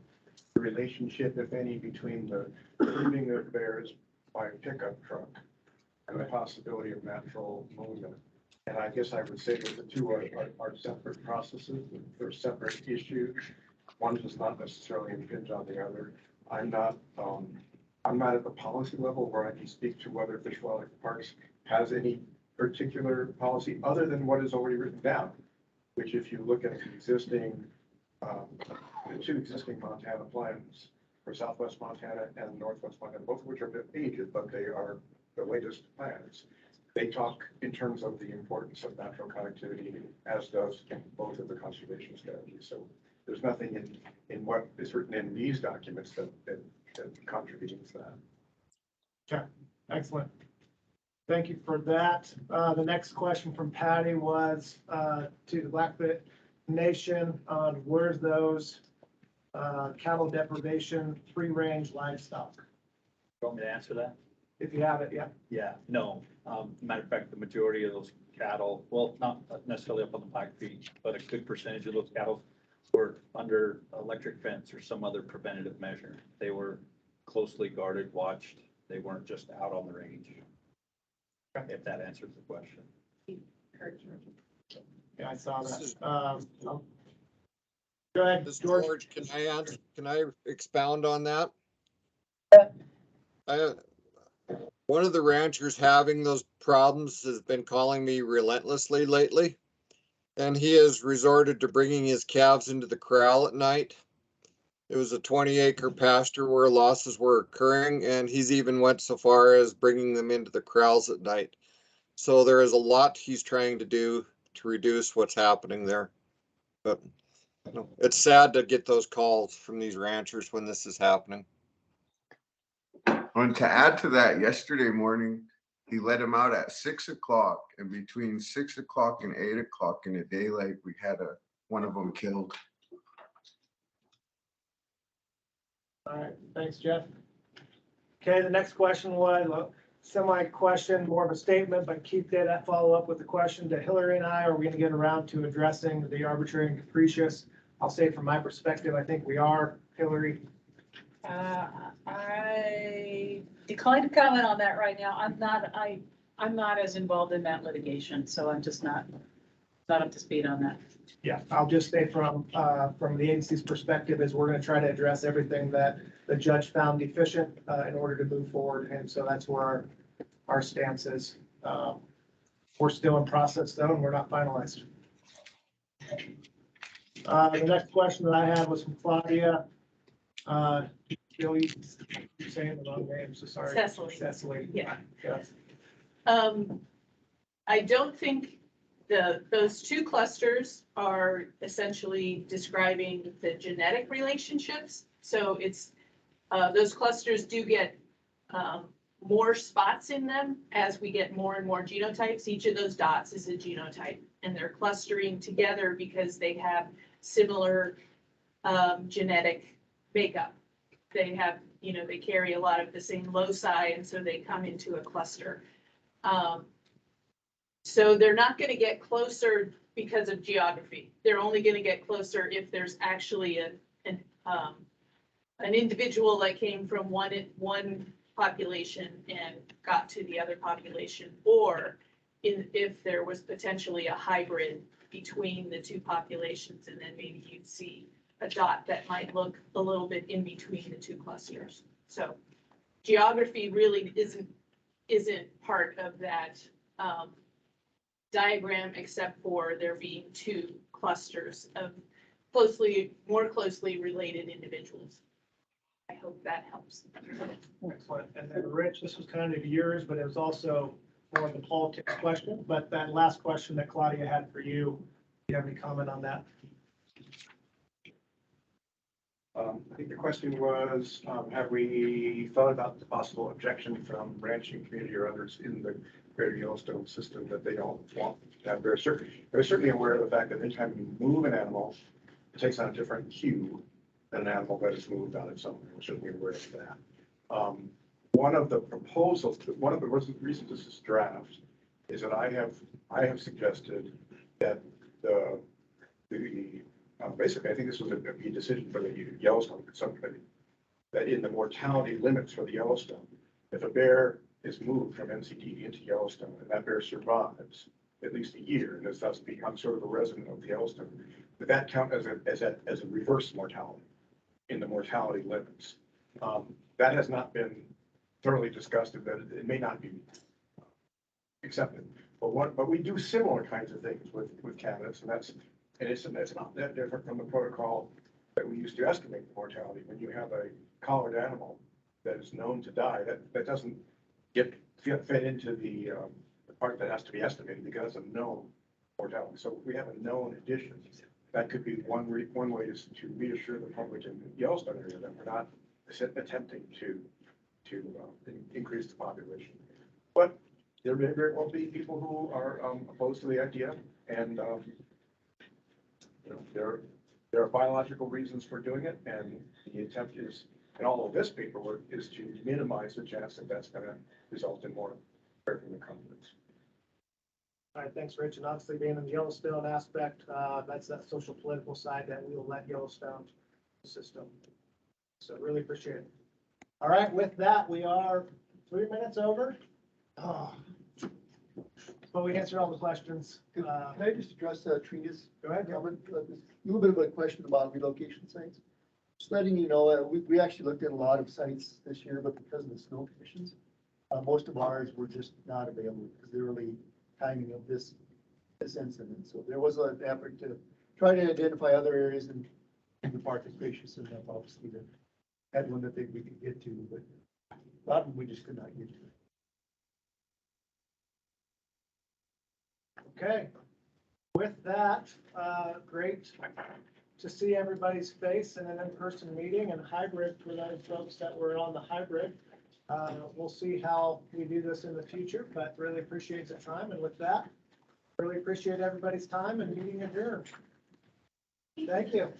the relationship, if any, between the moving of bears by pickup truck and the possibility of natural movement. And I guess I would say that the two are separate processes, they're separate issues. One does not necessarily impinge on the other. I'm not at the policy level where I can speak to whether Fish and Wildlife Parks has any particular policy other than what is already written down, which if you look at the existing, the 2 existing Montana plans for Southwest Montana and Northwest Montana, both of which are a bit aged, but they are the latest plans. They talk in terms of the importance of natural connectivity, as does both of the conservation strategies. So there's nothing in what is written in these documents that contravenes that. Okay, excellent. Thank you for that. The next question from Patty was to the Blackfoot Nation on where's those cattle deprivation, free-range livestock? You want me to answer that? If you have it, yeah. Yeah, no. Matter of fact, the majority of those cattle, well, not necessarily up on the Blackfeet, but a good percentage of those cattle were under electric fence or some other preventative measure. They were closely guarded, watched. They weren't just out on the range. If that answers the question. Yeah, I saw that. Go ahead, George. Can I expound on that? One of the ranchers having those problems has been calling me relentlessly lately, and he has resorted to bringing his calves into the corral at night. It was a 20-acre pasture where losses were occurring, and he's even went so far as bringing them into the corrals at night. So there is a lot he's trying to do to reduce what's happening there. But it's sad to get those calls from these ranchers when this is happening. And to add to that, yesterday morning, he let him out at 6 o'clock, and between 6 o'clock and 8 o'clock in the daylight, we had one of them killed. All right, thanks, Jeff. Okay, the next question was a semi-question, more of a statement, but Keith did follow up with the question to Hillary and I, are we going to get around to addressing the arbitrary and capricious? I'll say from my perspective, I think we are. Hillary? I decline to comment on that right now. I'm not as involved in that litigation, so I'm just not up to speed on that. Yeah, I'll just say from the agency's perspective is we're going to try to address everything that the judge found deficient in order to move forward. And so that's where our stance is. We're still in process though, and we're not finalized. The next question that I had was from Claudia. Billy, you're saying the wrong name, so sorry. Cecily. Yeah. Yes. I don't think those 2 clusters are essentially describing the genetic relationships. So it's, those clusters do get more spots in them as we get more and more genotypes. Each of those dots is a genotype, and they're clustering together because they have similar genetic makeup. They have, they carry a lot of the same loci, and so they come into a cluster. So they're not going to get closer because of geography. They're only gonna get closer if there's actually an individual that came from one population and got to the other population, or if there was potentially a hybrid between the two populations, and then maybe you'd see a dot that might look a little bit in between the two clusters. So geography really isn't part of that diagram, except for there being two clusters of more closely related individuals. I hope that helps. Excellent. And then Rich, this was kind of yours, but it was also more of the politics question. But that last question that Claudia had for you, do you have any comment on that? I think the question was, have we thought about the possible objection from ranching community or others in the greater Yellowstone system that they don't want to have? They're certainly aware of the fact that anytime you move an animal, it takes on a different hue than an animal that is moved on its own. We're certainly aware of that. One of the proposals, one of the reasons this is draft is that I have suggested that basically, I think this was a key decision for the Yellowstone Subcommittee, that in the mortality limits for the Yellowstone, if a bear is moved from NCDE into Yellowstone and that bear survives at least a year and has thus become sort of a resident of the Yellowstone, that count as a reverse mortality in the mortality limits. That has not been thoroughly discussed, and that it may not be accepted. But we do similar kinds of things with candidates, and it's not that different from the protocol that we used to estimate the mortality. When you have a collared animal that is known to die, that doesn't get fit into the part that has to be estimated because it's a known mortality. So if we have a known addition, that could be one way to reassure the public in the Yellowstone area that we're not attempting to increase the population. But there may very well be people who are opposed to the idea, and there are biological reasons for doing it, and the attempt is, and all of this paperwork is to minimize the chance that that's going to result in more careful confidence. All right, thanks, Rich. And obviously being in the Yellowstone aspect, that's that social political side that we will let Yellowstone system. So really appreciate it. All right, with that, we are 3 minutes over. Oh. But we answered all the questions. Can I just address Trina's Go ahead. comment? A little bit of a question about relocation sites. Just letting you know, we actually looked at a lot of sites this year, but because of the snow conditions, most of ours were just not available because the early timing of this incident. So there was an effort to try to identify other areas in the park is gracious enough, obviously, to had one that we could get to, but a lot of them we just could not get to. Okay, with that, great to see everybody's face in an in-person meeting and hybrid for those folks that were on the hybrid. We'll see how we do this in the future, but really appreciate the time. And with that, really appreciate everybody's time and meeting adjourned. Thank you.